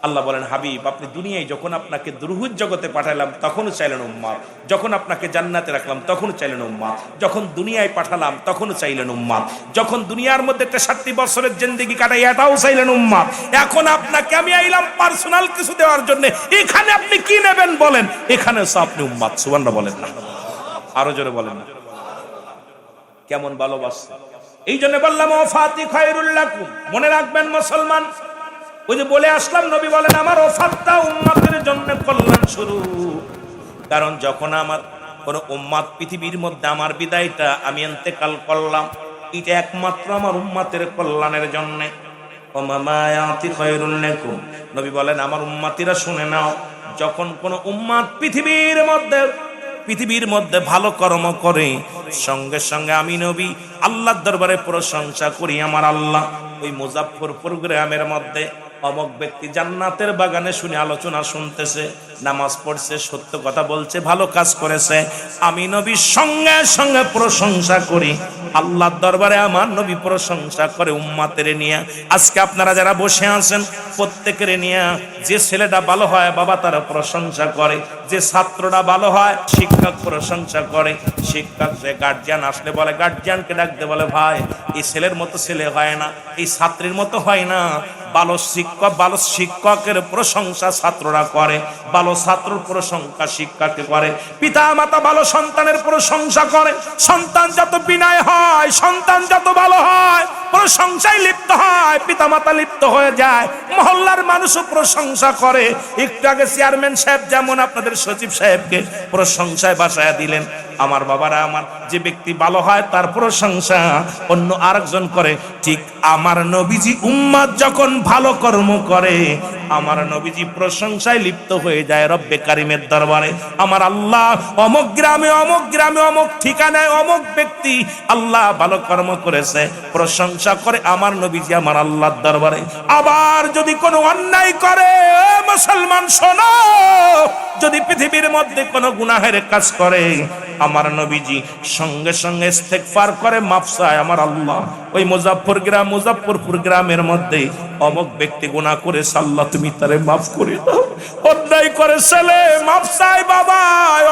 আল্লাহ বলেন, হাবিব আপনি দুনিয়ায় যখন আপনাকে দুরুহুদ জগতে পাঠালাম তখনও চাইলেন উম্মত, যখন আপনাকে জান্নাতে রাখলাম তখনও চাইলেন উম্মত, যখন দুনিয়ায় পাঠালাম তখনও চাইলেন উম্মত, যখন দুনিয়ার মধ্যে 63 বছরের জিন্দেগি কাটাই এটাও চাইলেন উম্মত। এখন আপনাকে আমি আইলাম পার্সোনাল কিছু দেওয়ার জন্য, এখানে আপনি কি নেবেন বলেন? এখানে আপনি উম্মত। সুবহানাল্লাহ বলেন না? আরো জোরে বলেন না? কেমন ভালোবাসা! এই জন্য বললাম, ওয়াফাতি খায়রুল লাকুম। মনে রাখবেন মুসলমান, ওই যে বলে আসলাম, নবী বলেন আমার ওফাতটা উম্মতের জন্য কল্যাণ শুরু। কারণ যখন আমার কোন উম্মাত পৃথিবীর মধ্যে আমার বিদায়টা আমি ইন্তেকাল করলাম, এটা একমাত্র আমার উম্মাতের কল্যাণের জন্য। নবী বলেন, আমার উম্মাতিরা শুনে নাও, যখন কোন উম্মাত পৃথিবীর মধ্যে ভালো কর্ম করে, সঙ্গে সঙ্গে আমি নবী আল্লাহর দরবারে প্রশংসা করি। আমার আল্লাহ ওই মুজাফফরপুর গ্রামের মধ্যে অমুক ব্যক্তি জান্নাতের বাগানে শুনে আলোচনা শুনতেছে, নামাজ পড়ছে, সত্য কথা বলছে, ভালো কাজ করেছে, আমি নবী সঙ্গে সঙ্গে প্রশংসা করি। আল্লাহর দরবারে আমার নবী প্রশংসা করে উম্মাতের নিয়ে। আজকে আপনারা যারা বসে আছেন প্রত্যেকের নিয়ে, যে ছেলেটা ভালো হয় বাবা তারা প্রশংসা করে, যে ছাত্রটা ভালো হয় শিক্ষক প্রশংসা করে, শিক্ষক যে গার্জিয়ান আসলে বলে, গার্জিয়ানকে ডাকতে বলে, ভাই এই ছেলের মতো ছেলে হয় না, এই ছাত্রীর মতো হয় না। ভালো শিক্ষকের প্রশংসা ছাত্ররা করে, ভালো ছাত্রর প্রশংসা শিক্ষককে করে, পিতা মাতা ভালো সন্তানের প্রশংসা করে। সন্তান যত বিনয় হয়, সন্তান যত ভালো হয়, প্রশংসায় লিপ্ত হয়, পিতা মাতা লিপ্ত হয়ে যায়, মহল্লার মানুষও প্রশংসা করে। একটু আগে চেয়ারম্যান সাহেব যেমন আপনাদের সচিব সাহেবকে প্রশংসায় বাসায় দিলেন, আমার বাবারা, আমার যে ব্যক্তি ভালো হয় তার প্রশংসা অন্য আরেকজন করে। ঠিক আমার নবীজি উম্মাত যখন ভালো কর্ম করে, আমার নবীজি প্রশংসায় লিপ্ত হয়ে যায় রব্বে কারিমের দরবারে। আমার আল্লাহ অমুক গ্রামে অমুক ঠিকানায় অমুক ব্যক্তি আল্লাহ ভালো কর্ম করেছে, প্রশংসা করে আমার নবীজি আমার আল্লাহর দরবারে। আবার যদি কোনো অন্যায় করে, মুসলমান শোনো, যদি পৃথিবীর মধ্যে কোনো গুনাহের কাজ করে, আমার নবীজি সঙ্গে সঙ্গে ইস্তেগফার করে, মাফ চায় আমার আল্লাহ। ওই মুজাফফরপুর গ্রামের মধ্যে অমুক ব্যক্তি গুনাহ করেছে, আল্লাহ তুমি তারে মাফ করে দাও। অন্যায় করে ছেলে, মাফ চায় বাবা,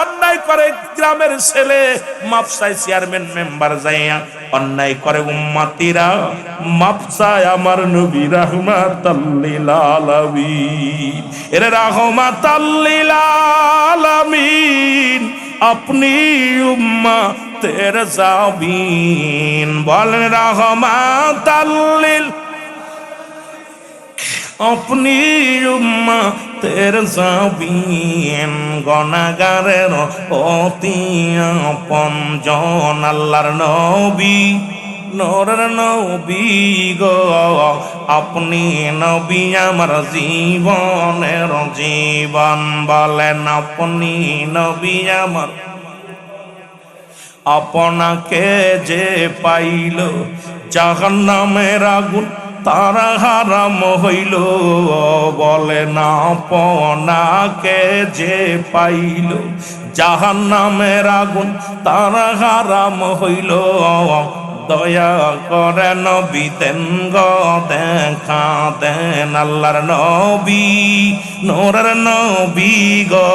অন্যায় করে গ্রামের ছেলে, মাফ চায় চেয়ারম্যান মেম্বার যাইয়া, অন্যায় করে উম্মতিরা, মাফ চায় আমার নবী রাহমাতাল লিল আলামিন। এর রাহমাতাল লিল আলামিন, আপনি উম্মতের জাবিন, বলেন রাহমাতাল লিল, আপনি উম্মতের জাবিন, গুনাহগারের অতি আপনজন, আল্লাহর নবী, নূরের নবী গো, আপনি নবী আমার জীবনের জীবন, বলেন আপনি নবী আমার। আপনাকে যে পাইল জাহান্নামের আগুন তারা হারাম হইল, বলেন আপনাকে যে পাইল জাহান্নামের আগুন তারা হারাম হইল, দয়া করে নবী দেন গো দেখা দেন, আল্লাহর নবী, নূরের নবী গো,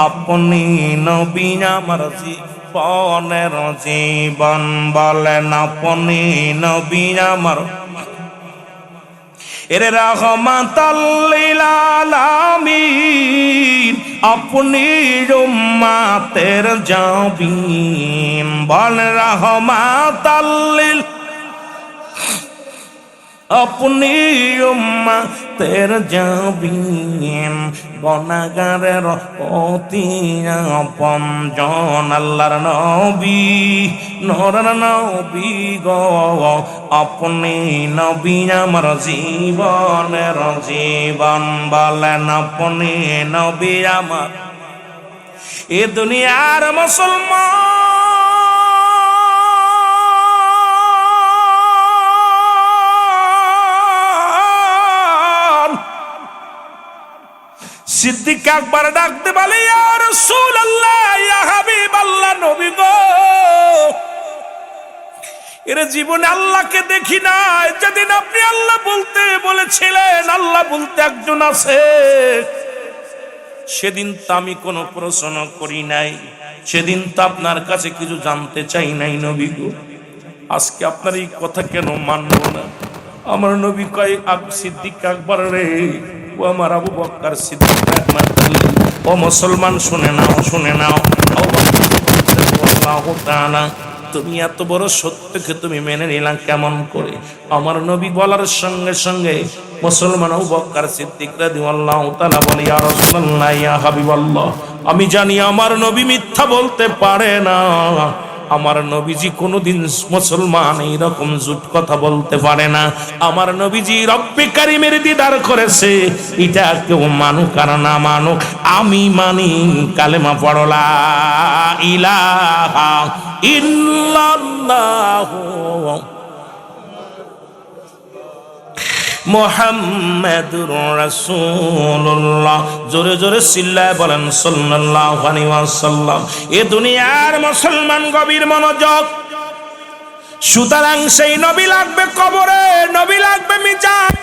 আপনি নবী আমার জীবনের জীবন, বলেন আপনি নবী আমার। এর রাহমাতাল লিল আলামিন, আপনি উম্মতের জাবিন, বলেন রাহমাতাল লিল, আপনি উম্মতের জাবিন, গুনাহগারের অতি আপনজন, আল্লাহর নবী, নূরের নবী গো, আপনি নবী আমার জীবনের জীবন, বলেন আপনি নবী আমার। এ দুনিয়ার মুসলমান সিদ্দিক আকবর ডাকতে বলে, ইয়া রাসূলুল্লাহ, ইয়া হাবিবাল্লাহ, নবী গো, এর জীবনে আল্লাহকে দেখি নাই। যেদিন আপনি আল্লাহ বলতে বলেছিলেন, আল্লাহ বলতে একজন আছে, সেদিন তো আমি কোনো প্রশ্ন করি নাই, সেদিন তো আপনার কাছে কিছু জানতে চাই নাই নবী গো। আজকে আপনার এই কথা কেন মানব না? আমার নবী কয়, সিদ্দিক আকবর রে, ও আমার আবু বকর সিদ্দিক আকবর, ও মুসলমান শুনে নাও, শুনে নাও, আল্লাহু তাআলা তুমি এত বড় সত্যকে তুমি মেনে নিলা কেমন করে? আমার নবী বলার সঙ্গে সঙ্গে মুসলমান আবু বকর সিদ্দিক রাদিয়াল্লাহু তাআলা বলে, ইয়া রাসূলুল্লাহ, ইয়া হাবিবাল্লাহ, আমি জানি আমার নবী মিথ্যা বলতে পারে না, আমার নবীজি কোনোদিন মুসলমান এইরকম জুট কথা বলতে পারে না। আমার নবীজি রব্বে কারিমের দিদার করেছে, এটা কেউ মানুক আর না মানুক, আমি মানি। কালেমা পড়ো লা ইলাহা ইল্লাল্লাহু মুহাম্মাদুর রাসূলুল্লাহ। জোরে জোরে চিল্লায় বলেন সাল্লাল্লাহু আলাইহি ওয়াসাল্লাম। এ দুনিয়ার মুসলমান গভীর মনোযোগ। সুতরাং সেই নবী লাগবে কবরে, নবী লাগবে মিজান।